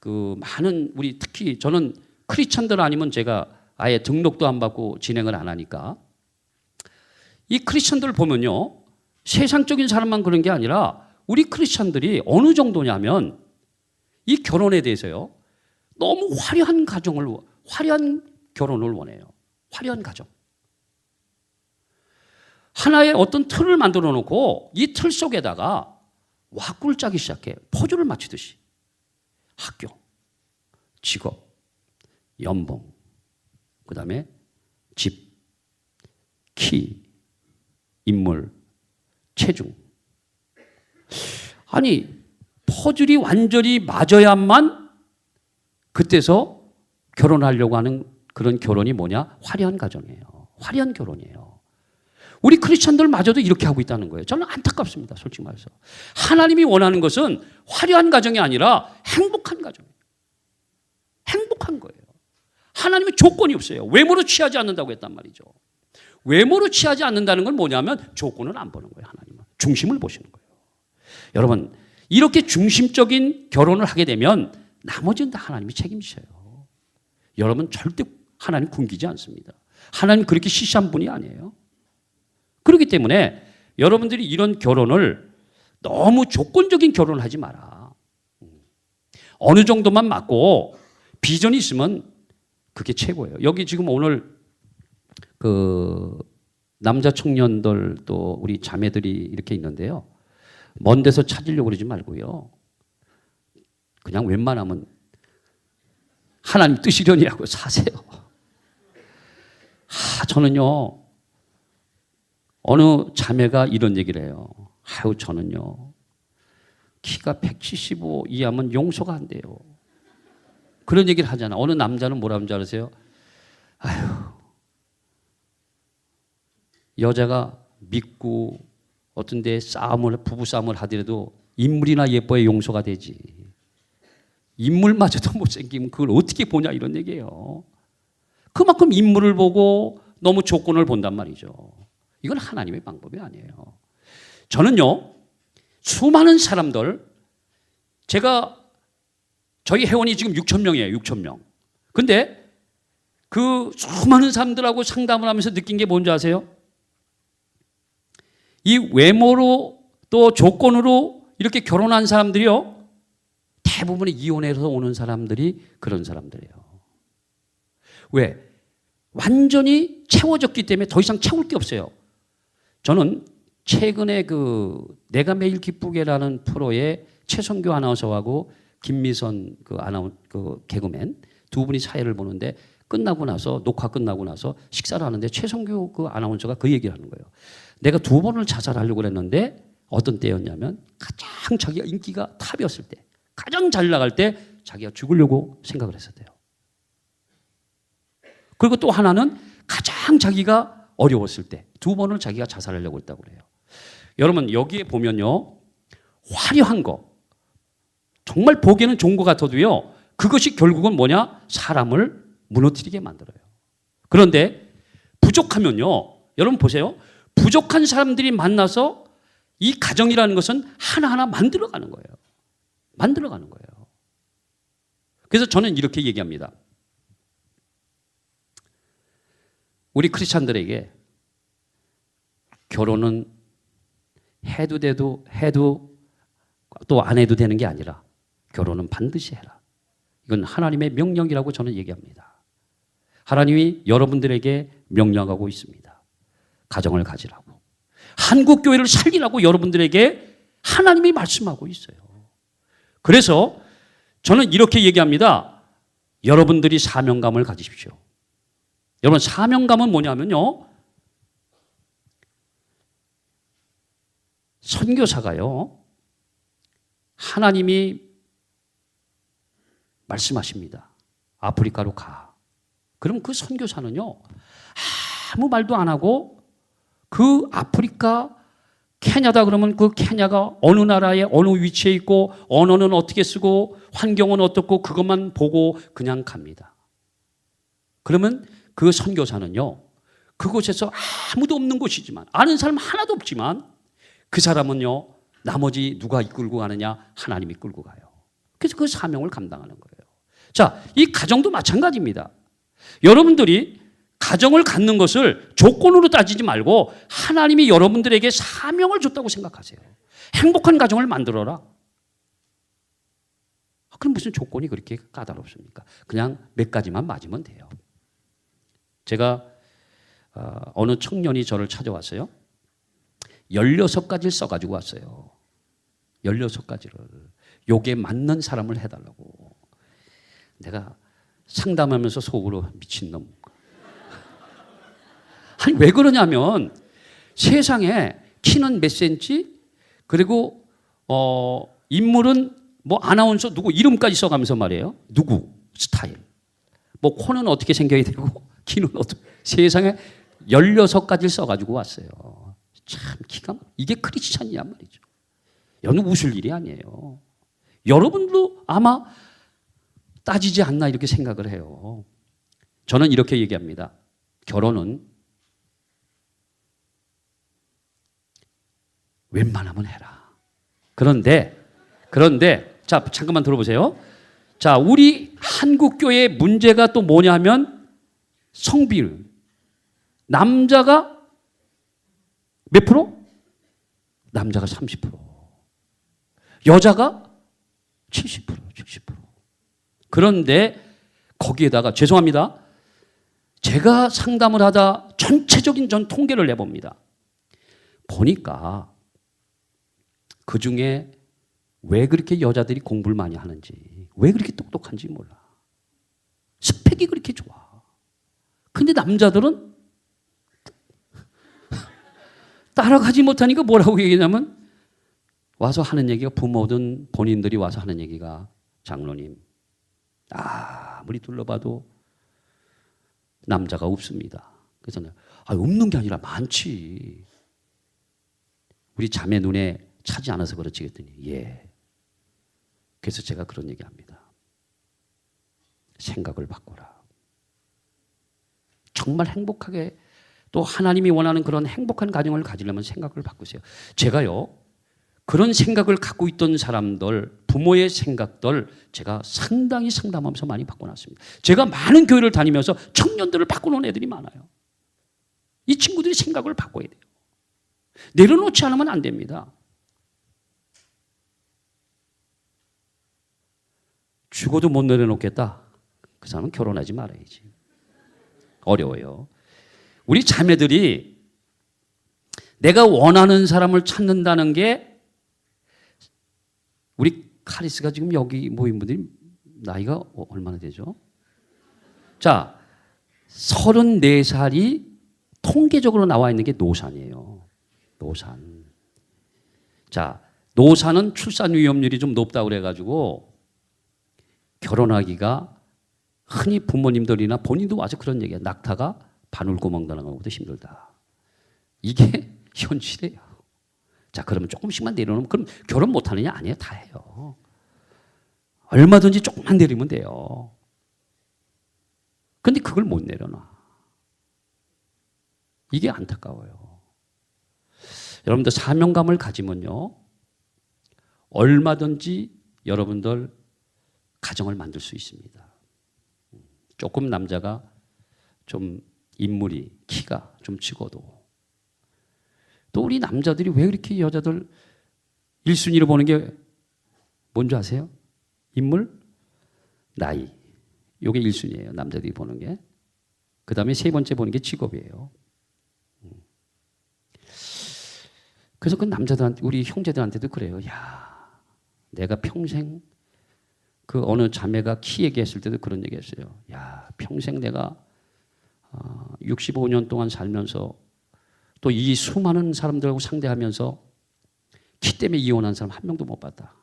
많은 우리 특히 저는 크리스천들 아니면 제가 아예 등록도 안 받고 진행을 안 하니까 이 크리스천들 보면요 세상적인 사람만 그런 게 아니라 우리 크리스천들이 어느 정도냐면 이 결혼에 대해서요 너무 화려한 결혼을 원해요. 화려한 가정. 하나의 어떤 틀을 만들어 놓고 이 틀 속에다가 와꾸를 짜기 시작해. 퍼즐을 맞추듯이. 학교, 직업, 연봉, 그 다음에 집, 키, 인물, 체중. 아니 퍼즐이 완전히 맞아야만 그때서 결혼하려고 하는 그런 결혼이 뭐냐? 화려한 가정이에요. 화려한 결혼이에요. 우리 크리스천들마저도 이렇게 하고 있다는 거예요. 저는 안타깝습니다. 솔직히 말해서. 하나님이 원하는 것은 화려한 가정이 아니라 행복한 가정이에요. 행복한 거예요. 하나님의 조건이 없어요. 외모로 취하지 않는다고 했단 말이죠. 외모로 취하지 않는다는 건 뭐냐면 조건을 안 보는 거예요. 하나님은. 중심을 보시는 거예요. 여러분 이렇게 중심적인 결혼을 하게 되면 나머지는 다 하나님이 책임지셔요. 여러분 절대 하나님 굶기지 않습니다. 하나님 그렇게 시시한 분이 아니에요. 그렇기 때문에 여러분들이 이런 결혼을 너무 조건적인 결혼을 하지 마라. 어느 정도만 맞고 비전이 있으면 그게 최고예요. 여기 지금 오늘 남자 청년들 또 우리 자매들이 이렇게 있는데요. 먼 데서 찾으려고 그러지 말고요. 그냥 웬만하면 하나님 뜻이려니 하고 사세요. 저는요. 어느 자매가 이런 얘기를 해요. 저는요. 키가 175 이하면 용서가 안 돼요. 그런 얘기를 하잖아. 어느 남자는 뭐라는 줄 아세요? 여자가 믿고 어떤 데 부부싸움을 하더라도 인물이나 예뻐야 용서가 되지. 인물마저도 못생기면 그걸 어떻게 보냐 이런 얘기예요. 그만큼 인물을 보고 너무 조건을 본단 말이죠. 이건 하나님의 방법이 아니에요. 저는요. 수많은 사람들 저희 회원이 지금 6,000명이에요. 6,000명. 근데 그 수많은 사람들하고 상담을 하면서 느낀 게 뭔지 아세요? 이 외모로 또 조건으로 이렇게 결혼한 사람들이요, 대부분의 이혼해서 오는 사람들이 그런 사람들이에요. 왜? 완전히 채워졌기 때문에 더 이상 채울 게 없어요. 저는 최근에 그 내가 매일 기쁘게라는 프로에 최성교 아나운서하고 김미선 그 개그맨 두 분이 사회를 보는데, 끝나고 나서 녹화 끝나고 나서 식사를 하는데 최성교 그 아나운서가 그 얘기를 하는 거예요. 내가 2번을 자살하려고 그랬는데 어떤 때였냐면 가장 자기가 인기가 탑이었을 때, 가장 잘 나갈 때 자기가 죽으려고 생각을 했었대요. 그리고 또 하나는 가장 자기가 어려웠을 때 2번을 자기가 자살하려고 했다고 그래요. 여러분 여기에 보면요, 화려한 거 정말 보기에는 좋은 것 같아도요, 그것이 결국은 뭐냐? 사람을 무너뜨리게 만들어요. 그런데 부족하면요, 여러분 보세요. 부족한 사람들이 만나서 이 가정이라는 것은 하나하나 만들어가는 거예요. 만들어가는 거예요. 그래서 저는 이렇게 얘기합니다. 우리 크리스찬들에게 결혼은 해도 또 안 해도 되는 게 아니라 결혼은 반드시 해라. 이건 하나님의 명령이라고 저는 얘기합니다. 하나님이 여러분들에게 명령하고 있습니다. 가정을 가지라고. 한국교회를 살리라고 여러분들에게 하나님이 말씀하고 있어요. 그래서 저는 이렇게 얘기합니다. 여러분들이 사명감을 가지십시오. 여러분 사명감은 뭐냐면요, 선교사가요, 하나님이 말씀하십니다. 아프리카로 가. 그럼 그 선교사는요, 아무 말도 안 하고 그 아프리카, 케냐다 그러면 그 케냐가 어느 나라에 어느 위치에 있고 언어는 어떻게 쓰고 환경은 어떻고 그것만 보고 그냥 갑니다. 그러면 그 선교사는요, 그곳에서 아무도 없는 곳이지만, 아는 사람 하나도 없지만 그 사람은요, 나머지 누가 이끌고 가느냐? 하나님이 끌고 가요. 그래서 그 사명을 감당하는 거예요. 자, 이 가정도 마찬가지입니다. 여러분들이 가정을 갖는 것을 조건으로 따지지 말고 하나님이 여러분들에게 사명을 줬다고 생각하세요. 행복한 가정을 만들어라. 그럼 무슨 조건이 그렇게 까다롭습니까? 그냥 몇 가지만 맞으면 돼요. 제가 어느 청년이 저를 찾아왔어요. 16가지를 써가지고 왔어요. 16가지를. 요게 맞는 사람을 해달라고. 내가 상담하면서 속으로 미친놈. 아니 왜 그러냐면 세상에 키는 몇 센치, 그리고 인물은 뭐 아나운서 누구 이름까지 써가면서 말이에요. 누구 스타일, 뭐 코는 어떻게 생겨야 되고 키는 어떻게, 세상에 16가지를 써가지고 왔어요. 참 기가 이게 크리스찬이란 말이죠. 여러분 웃을 일이 아니에요. 여러분도 아마 따지지 않나 이렇게 생각을 해요. 저는 이렇게 얘기합니다. 결혼은 웬만하면 해라. 그런데 자 잠깐만 들어보세요. 자, 우리 한국교회의 문제가 또 뭐냐면 성비율. 남자가 몇 프로? 남자가 30%. 여자가 70%. 그런데 거기에다가 죄송합니다. 제가 상담을 하다 전체적인 전 통계를 내봅니다. 보니까 그중에 왜 그렇게 여자들이 공부를 많이 하는지, 왜 그렇게 똑똑한지 몰라. 스펙이 그렇게 좋아. 근데 남자들은 따라가지 못하니까 뭐라고 얘기냐면 와서 하는 얘기가, 부모든 본인들이 와서 하는 얘기가, 장로님 아무리 둘러봐도 남자가 없습니다. 그래서 없는 게 아니라 많지. 우리 자매 눈에 차지 않아서 그렇지 그랬더니 예. 그래서 제가 그런 얘기합니다. 생각을 바꿔라. 정말 행복하게, 또 하나님이 원하는 그런 행복한 가정을 가지려면 생각을 바꾸세요. 제가요, 그런 생각을 갖고 있던 사람들, 부모의 생각들 제가 상당히 상담하면서 많이 바꿔놨습니다. 제가 많은 교회를 다니면서 청년들을 바꿔놓은 애들이 많아요. 이 친구들이 생각을 바꿔야 돼요. 내려놓지 않으면 안 됩니다. 죽어도 못 내려놓겠다. 그 사람은 결혼하지 말아야지. 어려워요. 우리 자매들이 내가 원하는 사람을 찾는다는 게 우리 카리스가 지금 여기 모인 분들이 나이가 얼마나 되죠? 자, 34살이 통계적으로 나와 있는 게 노산이에요. 노산. 자, 노산은 출산 위험률이 좀 높다고 그래가지고 결혼하기가 흔히 부모님들이나 본인도 와서 그런 얘기야. 낙타가 바늘구멍 달아가는 것보다 힘들다. 이게 현실이에요. 자, 그러면 조금씩만 내려놓으면 그럼 결혼 못하느냐? 아니에요. 다 해요. 얼마든지 조금만 내리면 돼요. 근데 그걸 못 내려놔. 이게 안타까워요. 여러분들 사명감을 가지면요. 얼마든지 여러분들 가정을 만들 수 있습니다. 조금 남자가 좀 인물이 키가 좀 적어도 또 우리 남자들이 왜 그렇게 여자들 1순위로 보는 게 뭔지 아세요? 인물? 나이. 이게 1순위예요. 남자들이 보는 게. 그 다음에 세 번째 보는 게 직업이에요. 그래서 그 남자들한테, 우리 형제들한테도 그래요. 야, 내가 평생 그 어느 자매가 키 얘기했을 때도 그런 얘기 했어요. 야, 평생 내가 65년 동안 살면서 또 이 수많은 사람들하고 상대하면서 키 때문에 이혼한 사람 한 명도 못 봤다.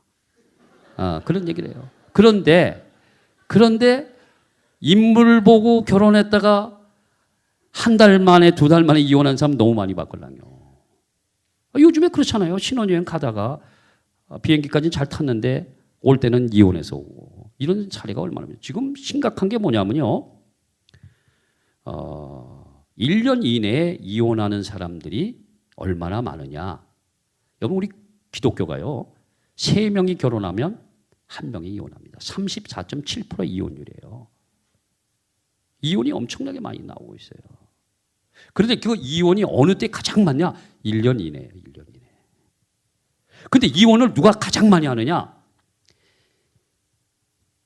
그런 얘기를 해요. 그런데 인물을 보고 결혼했다가 한 달 만에, 두 달 만에 이혼한 사람 너무 많이 봤걸랑요. 요즘에 그렇잖아요. 신혼여행 가다가 비행기까지 잘 탔는데 올 때는 이혼해서 오고. 이런 사례가 얼마나 많아요. 지금 심각한 게 뭐냐면요. 1년 이내에 이혼하는 사람들이 얼마나 많으냐. 여러분 우리 기독교가요. 3명이 결혼하면 1명이 이혼합니다. 34.7% 이혼율이에요. 이혼이 엄청나게 많이 나오고 있어요. 그런데 그 이혼이 어느 때 가장 많냐? 1년 이내예요. 1년 이내. 근데 이혼을 누가 가장 많이 하느냐?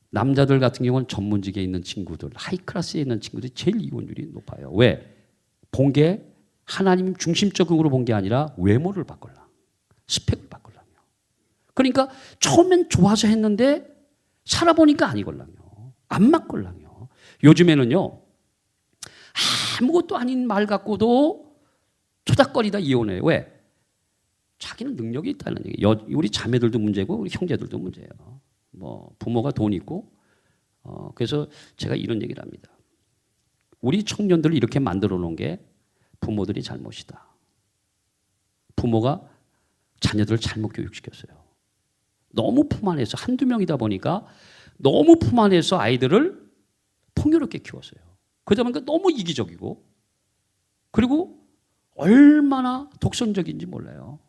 남자들 같은 경우는 전문직에 있는 친구들, 하이클래스에 있는 친구들이 제일 이혼율이 높아요. 왜? 본 게 하나님 중심적으로 본 게 아니라 외모를 바꾸려. 스펙을 바꾸려며. 그러니까 처음엔 좋아서 했는데 살아보니까 아니걸랑요. 안 맞걸랑요. 요즘에는요. 아무것도 아닌 말 갖고도 토닥거리다 이혼해요. 왜? 자기는 능력이 있다는 얘기예요. 우리 자매들도 문제고 우리 형제들도 문제예요. 뭐 부모가 돈 있고 그래서 제가 이런 얘기를 합니다. 우리 청년들을 이렇게 만들어 놓은 게 부모들이 잘못이다. 부모가 자녀들을 잘못 교육시켰어요. 너무 품 안에서 한두 명이다 보니까 너무 품 안에서 아이들을 풍요롭게 키웠어요. 그러다 보니까 너무 이기적이고 그리고 얼마나 독선적인지 몰라요.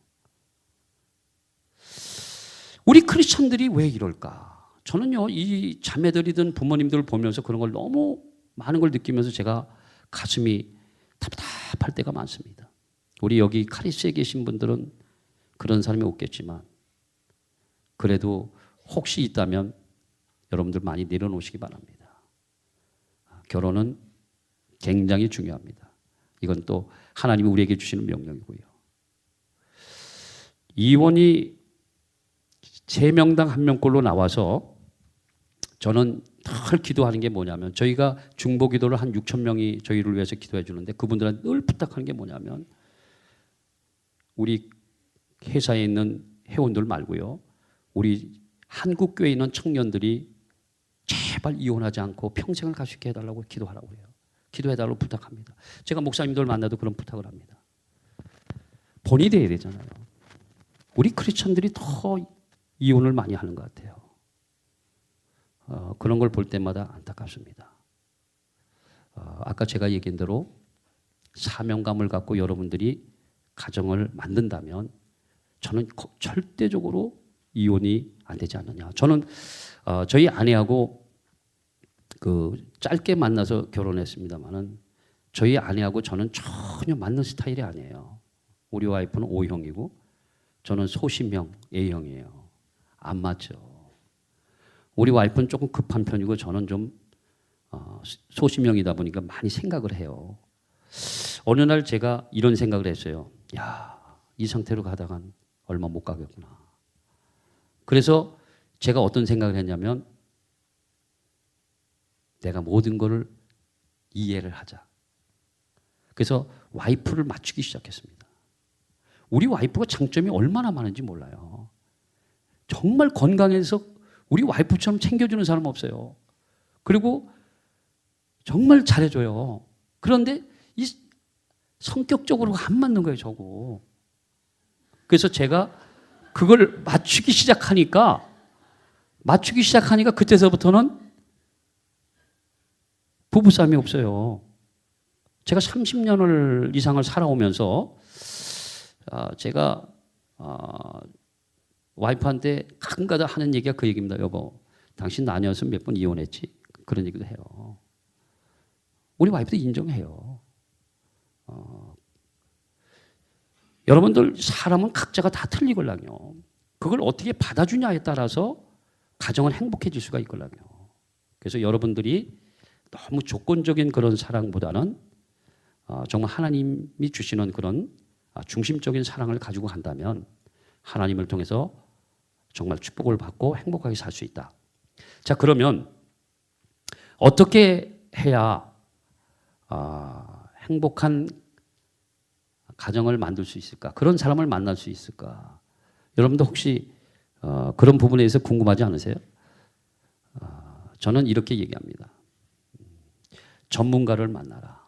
우리 크리스천들이 왜 이럴까? 저는요, 이 자매들이든 부모님들을 보면서 그런 걸 너무 많은 걸 느끼면서 제가 가슴이 답답할 때가 많습니다. 우리 여기 카리스에 계신 분들은 그런 사람이 없겠지만 그래도 혹시 있다면 여러분들 많이 내려놓으시기 바랍니다. 결혼은 굉장히 중요합니다. 이건 또 하나님이 우리에게 주시는 명령이고요. 이혼이 3명당 1명꼴로 나와서 저는 늘 기도하는 게 뭐냐면 저희가 중보기도를 한 6천 명이 저희를 위해서 기도해 주는데 그분들한테 늘 부탁하는 게 뭐냐면 우리 회사에 있는 회원들 말고요. 우리 한국교회에 있는 청년들이 제발 이혼하지 않고 평생을 갈 수 있게 해달라고 기도하라고 해요. 기도해달라고 부탁합니다. 제가 목사님들 만나도 그런 부탁을 합니다. 본이 돼야 되잖아요. 우리 크리스천들이 더 이혼을 많이 하는 것 같아요. 그런 걸 볼 때마다 안타깝습니다. 아까 제가 얘기한 대로 사명감을 갖고 여러분들이 가정을 만든다면 저는 절대적으로 이혼이 안 되지 않느냐. 저는 저희 아내하고 그 짧게 만나서 결혼했습니다만은 저희 아내하고 저는 전혀 맞는 스타일이 아니에요. 우리 와이프는 O형이고 저는 소심형 A형이에요. 안 맞죠. 우리 와이프는 조금 급한 편이고 저는 좀 소심형이다 보니까 많이 생각을 해요. 어느 날 제가 이런 생각을 했어요. 야, 이 상태로 가다간 얼마 못 가겠구나. 그래서 제가 어떤 생각을 했냐면 내가 모든 것을 이해를 하자. 그래서 와이프를 맞추기 시작했습니다. 우리 와이프가 장점이 얼마나 많은지 몰라요. 정말 건강해서 우리 와이프처럼 챙겨주는 사람 없어요. 그리고 정말 잘해줘요. 그런데 이 성격적으로 안 맞는 거예요, 저거. 그래서 제가 그걸 맞추기 시작하니까 그때서부터는 부부싸움이 없어요. 제가 30년을 이상을 살아오면서 제가 와이프한테 가끔가다 하는 얘기가 그 얘기입니다. 여보, 당신 나 아니었으면 몇 번 이혼했지. 그런 얘기도 해요. 우리 와이프도 인정해요. 여러분들 사람은 각자가 다 틀리걸랑요. 그걸 어떻게 받아주냐에 따라서 가정은 행복해질 수가 있걸랑요. 그래서 여러분들이 너무 조건적인 그런 사랑보다는 정말 하나님이 주시는 그런 중심적인 사랑을 가지고 간다면 하나님을 통해서 정말 축복을 받고 행복하게 살 수 있다. 자, 그러면 어떻게 해야 행복한 가정을 만들 수 있을까? 그런 사람을 만날 수 있을까? 여러분도 혹시 그런 부분에 대해서 궁금하지 않으세요? 저는 이렇게 얘기합니다. 전문가를 만나라.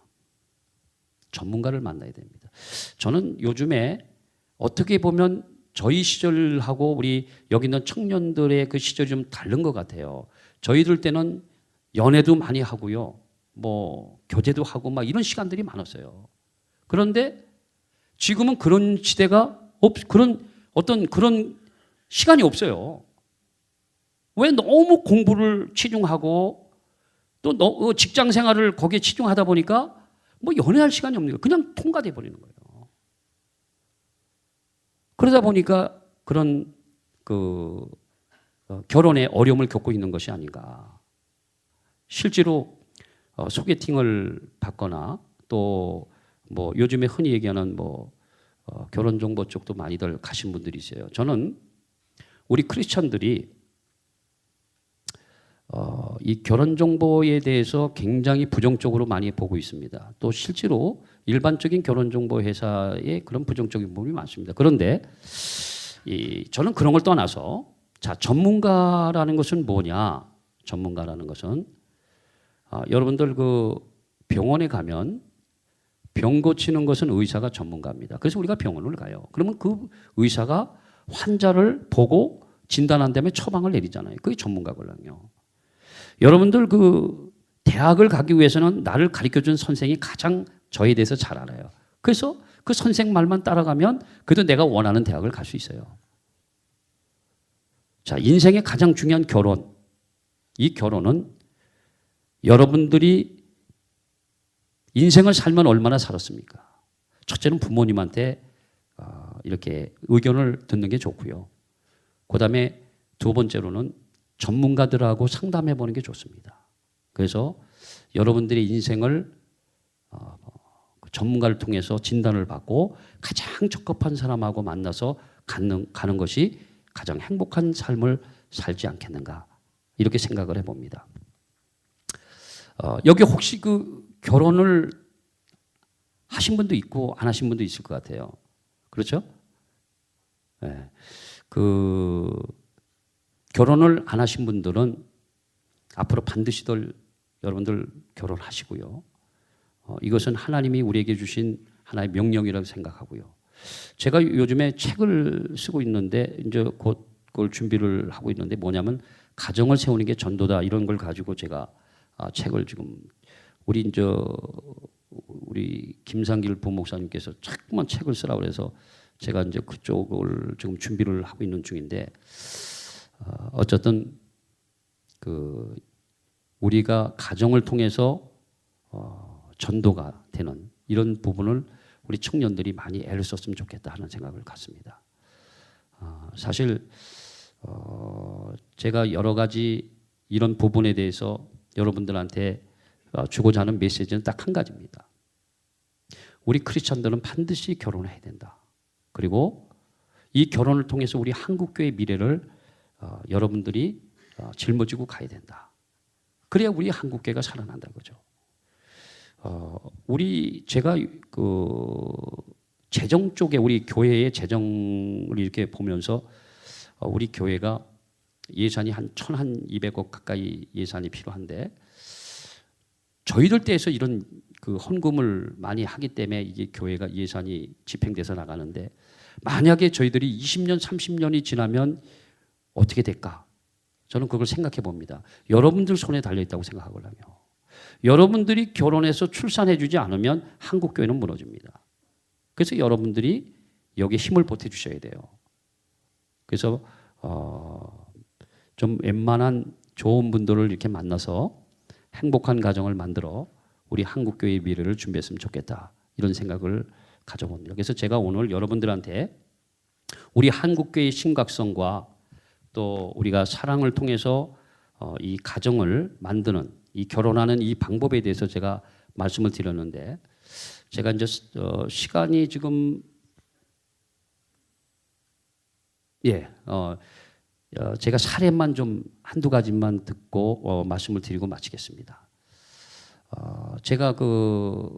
전문가를 만나야 됩니다. 저는 요즘에 어떻게 보면 저희 시절하고 우리 여기 있는 청년들의 그 시절이 좀 다른 것 같아요. 저희들 때는 연애도 많이 하고요. 뭐 교제도 하고 막 이런 시간들이 많았어요. 그런데 지금은 그런 시대가 그런 시간이 없어요. 왜 너무 공부를 치중하고 또 직장 생활을 거기에 치중하다 보니까 뭐 연애할 시간이 없는 거예요. 그냥 통과돼 버리는 거예요. 그러다 보니까 그런 결혼에 어려움을 겪고 있는 것이 아닌가. 실제로 소개팅을 받거나 또 뭐 요즘에 흔히 얘기하는 결혼 정보 쪽도 많이들 가신 분들이 있어요. 저는 우리 크리스천들이 이 결혼 정보에 대해서 굉장히 부정적으로 많이 보고 있습니다. 또 실제로 일반적인 결혼 정보 회사에 그런 부정적인 부분이 많습니다. 그런데 저는 그런 걸 떠나서 전문가라는 것은 뭐냐? 전문가라는 것은 여러분들 그 병원에 가면 병 고치는 것은 의사가 전문가입니다. 그래서 우리가 병원을 가요. 그러면 그 의사가 환자를 보고 진단한 다음에 처방을 내리잖아요. 그게 전문가거든요. 여러분들 그 대학을 가기 위해서는 나를 가르쳐준 선생이 가장 저에 대해서 잘 알아요. 그래서 그 선생 말만 따라가면 그래도 내가 원하는 대학을 갈 수 있어요. 자, 인생의 가장 중요한 결혼. 이 결혼은 여러분들이 인생을 살면 얼마나 살았습니까? 첫째는 부모님한테 이렇게 의견을 듣는 게 좋고요. 그 다음에 두 번째로는 전문가들하고 상담해 보는 게 좋습니다. 그래서 여러분들의 인생을 전문가를 통해서 진단을 받고 가장 적합한 사람하고 만나서 가는 것이 가장 행복한 삶을 살지 않겠는가 이렇게 생각을 해봅니다. 여기 혹시 그 결혼을 하신 분도 있고 안 하신 분도 있을 것 같아요. 그렇죠? 네. 결혼을 안 하신 분들은 앞으로 반드시들 여러분들 결혼하시고요. 이것은 하나님이 우리에게 주신 하나의 명령이라고 생각하고요. 제가 요즘에 책을 쓰고 있는데 이제 곧 그걸 준비를 하고 있는데 뭐냐면 가정을 세우는 게 전도다 이런 걸 가지고 제가 책을 지금 우리 김상길 부목사님께서 자꾸만 책을 쓰라고 그래서 제가 이제 그쪽을 지금 준비를 하고 있는 중인데 어쨌든 그 우리가 가정을 통해서 전도가 되는 이런 부분을 우리 청년들이 많이 애를 썼으면 좋겠다 하는 생각을 갖습니다. 사실 제가 여러 가지 이런 부분에 대해서 여러분들한테 주고자 하는 메시지는 딱 한 가지입니다. 우리 크리스천들은 반드시 결혼을 해야 된다. 그리고 이 결혼을 통해서 우리 한국교회의 미래를 여러분들이 짊어지고 가야 된다. 그래야 우리 한국교회가 살아난다 그죠. 제가 그 재정 쪽에 우리 교회의 재정을 이렇게 보면서 우리 교회가 예산이 한 1,200억 가까이 예산이 필요한데 저희들 때에서 이런 그 헌금을 많이 하기 때문에 이게 교회가 예산이 집행돼서 나가는데 만약에 저희들이 20년, 30년이 지나면 어떻게 될까? 저는 그걸 생각해 봅니다. 여러분들 손에 달려 있다고 생각하거든요. 여러분들이 결혼해서 출산해 주지 않으면 한국 교회는 무너집니다. 그래서 여러분들이 여기에 힘을 보태 주셔야 돼요. 그래서 좀 웬만한 좋은 분들을 이렇게 만나서 행복한 가정을 만들어 우리 한국 교회의 미래를 준비했으면 좋겠다. 이런 생각을 가져봅니다. 그래서 제가 오늘 여러분들한테 우리 한국 교회의 심각성과 또 우리가 사랑을 통해서 이 가정을 만드는 이 결혼하는 이 방법에 대해서 제가 말씀을 드렸는데 제가 이제 시간이 지금 제가 사례만 좀 한두 가지만 듣고 말씀을 드리고 마치겠습니다. 제가 그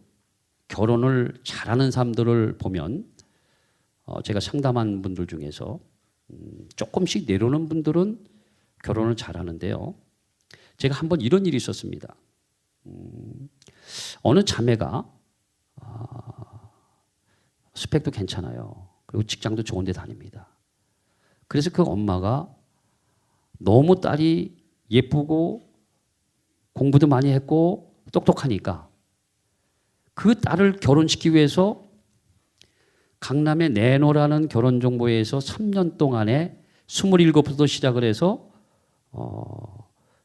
결혼을 잘하는 사람들을 보면 제가 상담한 분들 중에서 조금씩 내려오는 분들은 결혼을 잘하는데요. 제가 한번 이런 일이 있었습니다. 어느 자매가 스펙도 괜찮아요. 그리고 직장도 좋은 데 다닙니다. 그래서 그 엄마가 너무 딸이 예쁘고 공부도 많이 했고 똑똑하니까 그 딸을 결혼시키기 위해서 강남의 네노라는 결혼정보회에서 3년 동안에 27부터 시작을 해서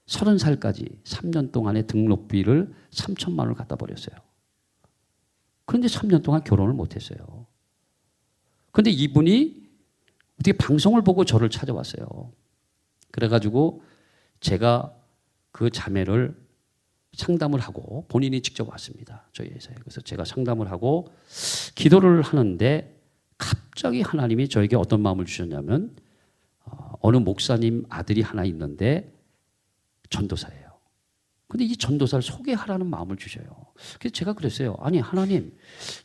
30살까지 3년 동안의 등록비를 3천만 원을 갖다 버렸어요. 그런데 3년 동안 결혼을 못했어요. 그런데 이분이 어떻게 방송을 보고 저를 찾아왔어요. 그래가지고 제가 그 자매를 상담을 하고 본인이 직접 왔습니다. 저희 회사에. 그래서 제가 상담을 하고 기도를 하는데 갑자기 하나님이 저에게 어떤 마음을 주셨냐면 어느 목사님 아들이 하나 있는데 전도사예요. 근데 이 전도사를 소개하라는 마음을 주셔요. 그래서 제가 그랬어요. 아니 하나님,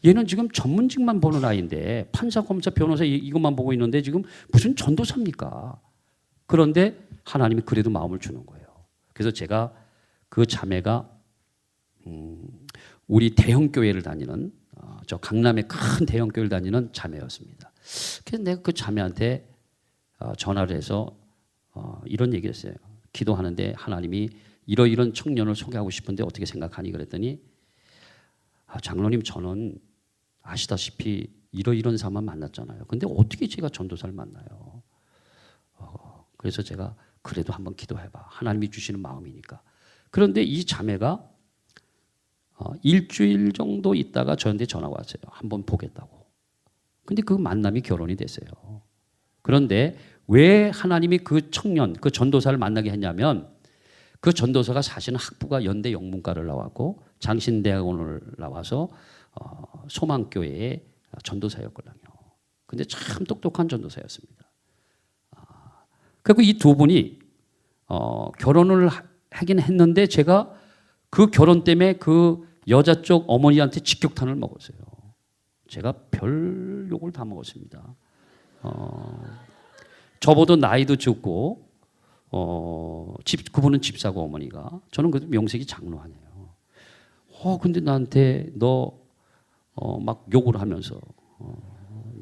얘는 지금 전문직만 보는 아이인데 판사, 검사, 변호사 이것만 보고 있는데 지금 무슨 전도사입니까? 그런데 하나님이 그래도 마음을 주는 거예요. 그래서 제가 그 자매가 우리 대형교회를 다니는 저 강남의 큰 대형교회를 다니는 자매였습니다. 그래서 내가 그 자매한테 전화를 해서 이런 얘기를 했어요. 기도하는데 하나님이 이런 청년을 소개하고 싶은데 어떻게 생각하니? 그랬더니 장로님 저는 아시다시피 이런 사람만 만났잖아요. 근데 어떻게 제가 전도사를 만나요? 그래서 제가 그래도 한번 기도해봐. 하나님이 주시는 마음이니까. 그런데 이 자매가 일주일 정도 있다가 저한테 전화가 왔어요. 한번 보겠다고. 근데 그 만남이 결혼이 됐어요. 그런데 왜 하나님이 그 청년, 그 전도사를 만나게 했냐면 그 전도사가 사실은 학부가 연대 영문과를 나왔고 장신대학원을 나와서 소망교회의 전도사였거든요. 근데 참 똑똑한 전도사였습니다. 그리고 이 두 분이 결혼을 하긴 했는데 제가 그 결혼 때문에 그 여자 쪽 어머니한테 직격탄을 먹었어요. 제가 별 욕을 다 먹었습니다. 저보다 나이도 적고 그분은 집사고 어머니가 저는 그래도 명색이 장로 아니에요. 근데 나한테 너 막 욕을 하면서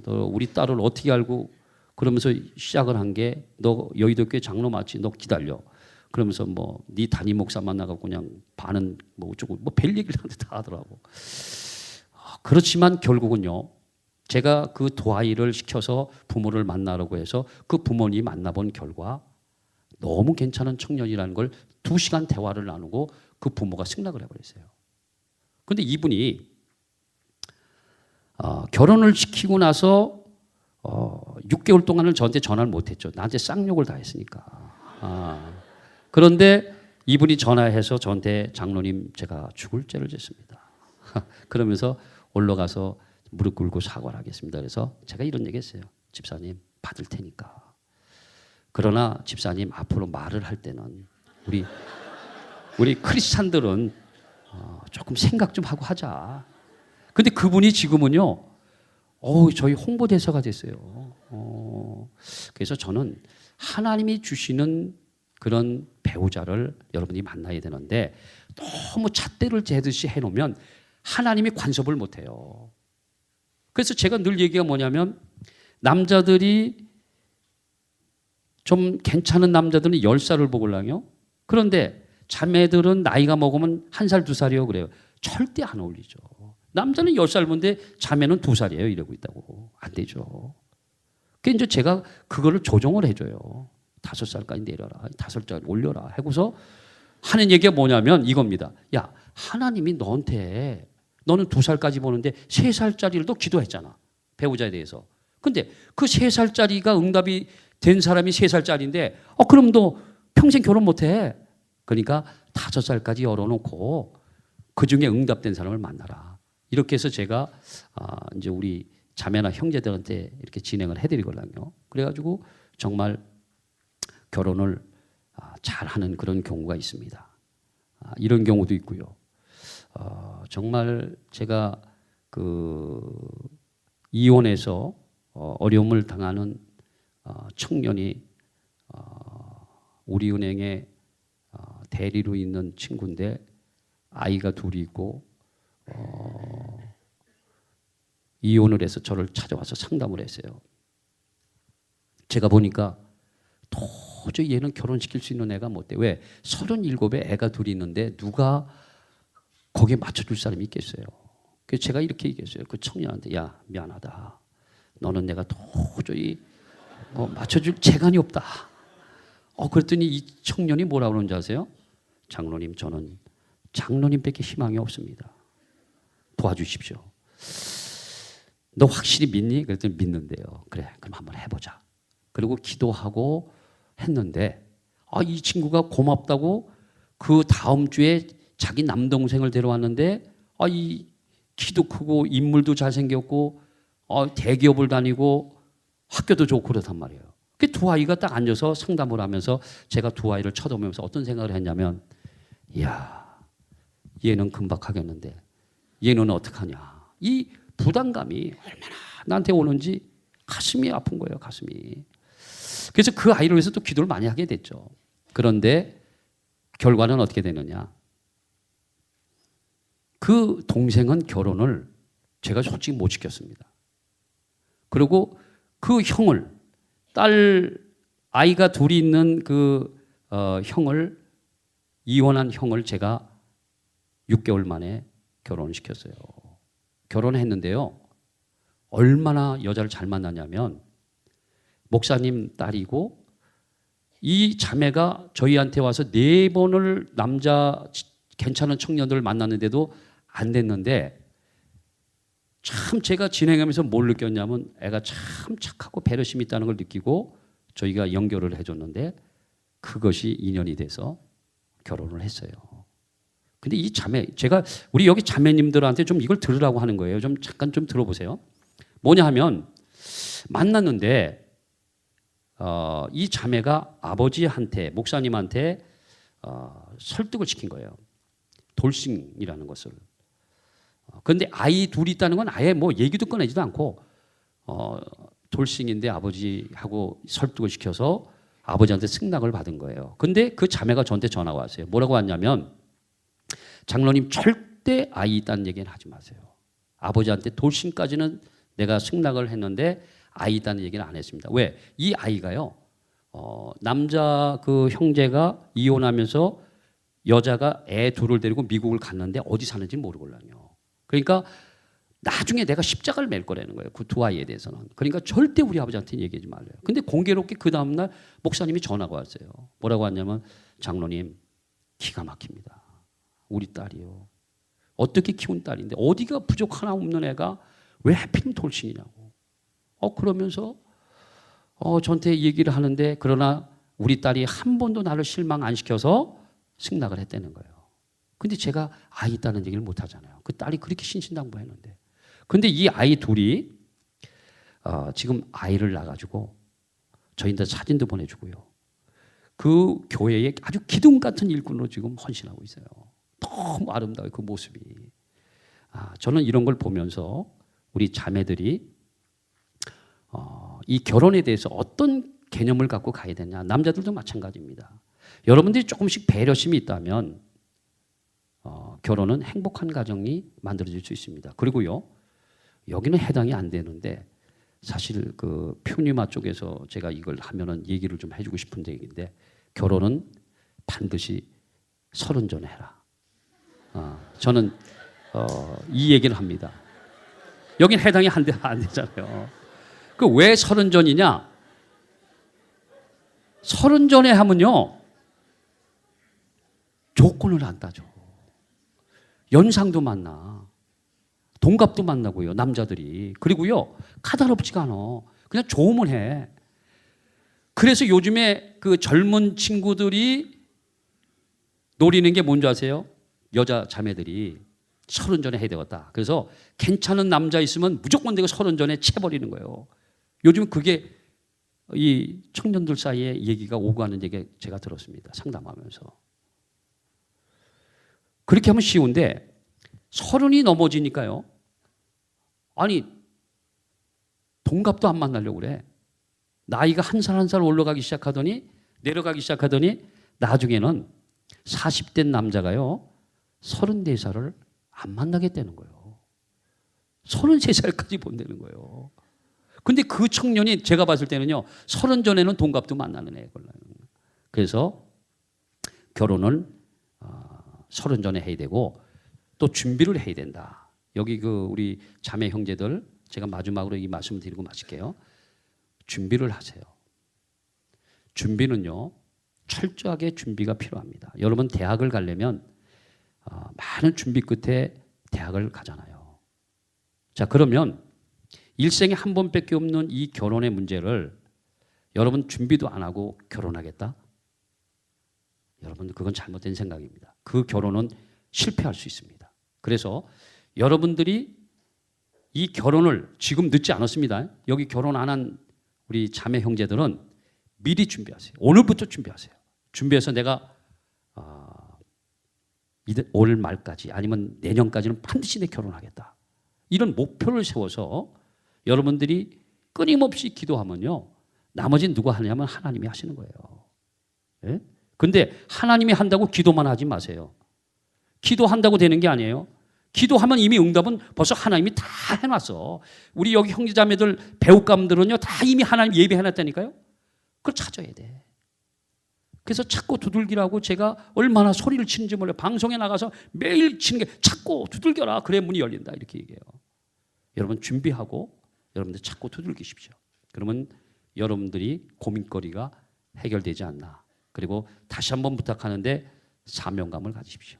너 우리 딸을 어떻게 알고 그러면서 시작을 한 게 너 여의도교회 장로 맞지? 너 기다려. 그러면서 뭐 네 담임 목사 만나고 그냥 반은 뭐 어쩌고 뭐 별 얘기를 하는데 다 하더라고. 그렇지만 결국은요 제가 그 도아이를 시켜서 부모를 만나라고 해서 그 부모님 만나본 결과 너무 괜찮은 청년이라는 걸 2시간 대화를 나누고 그 부모가 승낙을 해버렸어요. 근데 이분이 결혼을 시키고 나서 6개월 동안은 저한테 전화를 못했죠. 나한테 쌍욕을 다 했으니까. 그런데 이분이 전화해서 저한테 장로님 제가 죽을 죄를 졌습니다. 그러면서 올라가서 무릎 꿇고 사과를 하겠습니다. 그래서 제가 이런 얘기 했어요. 집사님 받을 테니까. 그러나 집사님 앞으로 말을 할 때는 우리 크리스찬들은 조금 생각 좀 하고 하자. 근데 그분이 지금은요. 저희 홍보대사가 됐어요. 그래서 저는 하나님이 주시는 그런 배우자를 여러분이 만나야 되는데 너무 잣대를 재듯이 해놓으면 하나님이 간섭을 못해요. 그래서 제가 늘 얘기가 뭐냐면 남자들이 좀 괜찮은 남자들은 10살을 보걸랑요. 그런데 자매들은 나이가 먹으면 1살, 2살이요 그래요. 절대 안 어울리죠. 남자는 10살 본데 자매는 2살이에요. 이러고 있다고. 안 되죠. 그래서 이제 제가 그거를 조정을 해줘요. 5살까지 내려라. 5살 올려라. 하고서 하는 얘기가 뭐냐면 이겁니다. 야, 하나님이 너한테 너는 2살까지 보는데 3살짜리를 기도했잖아. 배우자에 대해서. 근데 그 3살짜리가 응답이 된 사람이 3살짜리인데 그럼 너 평생 결혼 못해. 그러니까 5살까지 열어놓고 그중에 응답된 사람을 만나라. 이렇게 해서 제가 이제 우리 자매나 형제들한테 이렇게 진행을 해드리거든요. 그래가지고 정말 결혼을 잘하는 그런 경우가 있습니다. 이런 경우도 있고요. 정말 제가 이혼해서 어려움을 당하는 청년이 우리은행에 대리로 있는 친구인데 아이가 둘이 있고 이혼을 해서 저를 찾아와서 상담을 했어요. 제가 보니까 도저히 얘는 결혼시킬 수 있는 애가 못 돼. 왜? 37에 애가 둘이 있는데 누가 거기에 맞춰줄 사람이 있겠어요. 그래서 제가 이렇게 얘기했어요. 그 청년한테 야 미안하다. 너는 내가 도저히 맞춰줄 재간이 없다. 그랬더니 이 청년이 뭐라고 그러는지 아세요? 장로님 저는 장로님밖에 희망이 없습니다. 도와주십시오. 너 확실히 믿니? 그랬더니 믿는데요. 그래 그럼 한번 해보자. 그리고 기도하고 했는데 이 친구가 고맙다고 그 다음 주에 자기 남동생을 데려왔는데 이 키도 크고 인물도 잘생겼고 대기업을 다니고 학교도 좋고 그렇단 말이에요. 그 두 아이가 딱 앉아서 상담을 하면서 제가 두 아이를 쳐다보면서 어떤 생각을 했냐면 이야 얘는 금박하겠는데 얘는 어떡하냐. 이 부담감이 얼마나 나한테 오는지 가슴이 아픈 거예요. 가슴이. 그래서 그 아이를 위해서 또 기도를 많이 하게 됐죠. 그런데 결과는 어떻게 되느냐. 그 동생은 결혼을 제가 솔직히 못 시켰습니다. 그리고 그 형을 아이가 둘이 있는 그 형을 이혼한 형을 제가 6개월 만에 결혼시켰어요. 결혼했는데요. 얼마나 여자를 잘 만나냐면 목사님 딸이고 이 자매가 저희한테 와서 4번을 남자 괜찮은 청년들을 만났는데도 안 됐는데 참 제가 진행하면서 뭘 느꼈냐면 애가 참 착하고 배려심이 있다는 걸 느끼고 저희가 연결을 해줬는데 그것이 인연이 돼서 결혼을 했어요. 근데 이 자매, 제가 우리 여기 자매님들한테 좀 이걸 들으라고 하는 거예요. 좀 잠깐 좀 들어보세요. 뭐냐 하면 만났는데 이 자매가 아버지한테 목사님한테 설득을 시킨 거예요. 돌싱이라는 것을. 그런데 아이 둘이 있다는 건 아예 뭐 얘기도 꺼내지도 않고 돌싱인데 아버지하고 설득을 시켜서 아버지한테 승낙을 받은 거예요. 근데 그 자매가 저한테 전화가 왔어요. 뭐라고 왔냐면 장로님 절대 아이 있다는 얘기는 하지 마세요. 아버지한테 돌싱까지는 내가 승낙을 했는데 아이 있다는 얘기는 안 했습니다. 왜? 이 아이가요. 남자 그 형제가 이혼하면서 여자가 애 둘을 데리고 미국을 갔는데 어디 사는지 모르걸랑요. 그러니까 나중에 내가 십자가를 맬 거라는 거예요. 그 두 아이에 대해서는. 그러니까 절대 우리 아버지한테 얘기하지 말래요. 근데 공교롭게 그 다음날 목사님이 전화가 왔어요. 뭐라고 왔냐면 장로님 기가 막힙니다. 우리 딸이요. 어떻게 키운 딸인데 어디가 부족 하나 없는 애가 왜 하필이면 돌싱이냐고. 그러면서 저한테 얘기를 하는데 그러나 우리 딸이 한 번도 나를 실망 안 시켜서 승낙을 했다는 거예요. 근데 제가 아이 있다는 얘기를 못 하잖아요. 그 딸이 그렇게 신신당부했는데. 근데 이 아이 둘이 지금 아이를 낳아가지고 저희한테 사진도 보내주고요. 그 교회에 아주 기둥 같은 일꾼으로 지금 헌신하고 있어요. 너무 아름다워요. 그 모습이. 저는 이런 걸 보면서 우리 자매들이 이 결혼에 대해서 어떤 개념을 갖고 가야 되냐. 남자들도 마찬가지입니다. 여러분들이 조금씩 배려심이 있다면 결혼은 행복한 가정이 만들어질 수 있습니다. 그리고요. 여기는 해당이 안 되는데 사실 그 퓨니마 쪽에서 제가 이걸 하면은 얘기를 좀 해주고 싶은 얘기인데 결혼은 반드시 30 전에 해라. 저는 이 얘기를 합니다. 여긴 해당이 안 되잖아요. 그 왜 30 전이냐? 30 전에 하면요 조건을 안 따져. 연상도 만나. 동갑도 만나고요. 남자들이. 그리고요. 까다롭지가 않아. 그냥 좋으면 해. 그래서 요즘에 그 젊은 친구들이 노리는 게 뭔지 아세요? 여자 자매들이 30 전에 해야 되겠다. 그래서 괜찮은 남자 있으면 무조건 내가 30 전에 채버리는 거예요. 요즘 그게 이 청년들 사이에 얘기가 오고 가는 얘기 제가 들었습니다. 상담하면서. 그렇게 하면 쉬운데 30이 넘어지니까요. 아니 동갑도 안 만나려고 그래. 나이가 한 살 한 살 올라가기 시작하더니 내려가기 시작하더니 나중에는 40대 남자가요. 34살을 안 만나겠다는 거예요. 33살까지 본다는 거예요. 근데 그 청년이 제가 봤을 때는요. 30 전에는 동갑도 만나는 애가 골라요. 그래서 결혼을 30 전에 해야 되고 또 준비를 해야 된다. 여기 그 우리 자매 형제들 제가 마지막으로 이 말씀을 드리고 마칠게요. 준비를 하세요. 준비는요. 철저하게 준비가 필요합니다. 여러분 대학을 가려면 많은 준비 끝에 대학을 가잖아요. 자, 그러면 일생에 한 번밖에 없는 이 결혼의 문제를 여러분 준비도 안 하고 결혼하겠다? 여러분 그건 잘못된 생각입니다. 그 결혼은 실패할 수 있습니다. 그래서 여러분들이 이 결혼을 지금 늦지 않았습니다. 여기 결혼 안 한 우리 자매 형제들은 미리 준비하세요. 오늘부터 준비하세요. 준비해서 내가 올 말까지 아니면 내년까지는 반드시 내 결혼하겠다. 이런 목표를 세워서 여러분들이 끊임없이 기도하면요. 나머지는 누가 하냐면 하나님이 하시는 거예요. 예? 근데 하나님이 한다고 기도만 하지 마세요. 기도한다고 되는 게 아니에요. 기도하면 이미 응답은 벌써 하나님이 다 해놨어. 우리 여기 형제자매들 배우감들은요. 다 이미 하나님 예배해놨다니까요. 그걸 찾아야 돼. 그래서 찾고 두들기라고 제가 얼마나 소리를 치는지 몰라요. 방송에 나가서 매일 치는 게 찾고 두들겨라. 그래 문이 열린다. 이렇게 얘기해요. 여러분 준비하고 여러분들 찾고 두들기십시오. 그러면 여러분들이 고민거리가 해결되지 않나. 그리고 다시 한번 부탁하는데 사명감을 가지십시오.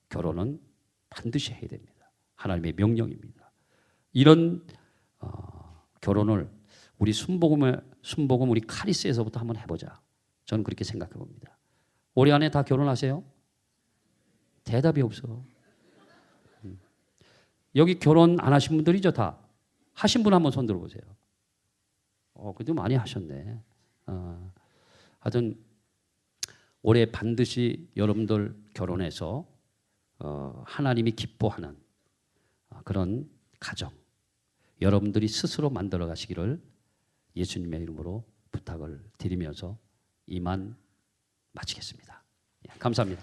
결혼은 반드시 해야 됩니다. 하나님의 명령입니다. 이런 결혼을 우리 순복음 우리 카리스에서부터 한번 해보자. 저는 그렇게 생각해 봅니다. 올해 안에 다 결혼하세요? 대답이 없어. 여기 결혼 안 하신 분들이죠, 다. 하신 분 한번 손 들어보세요. 그래도 많이 하셨네. 하여튼 올해 반드시 여러분들 결혼해서 하나님이 기뻐하는 그런 가정 여러분들이 스스로 만들어 가시기를 예수님의 이름으로 부탁을 드리면서 이만 마치겠습니다. 감사합니다.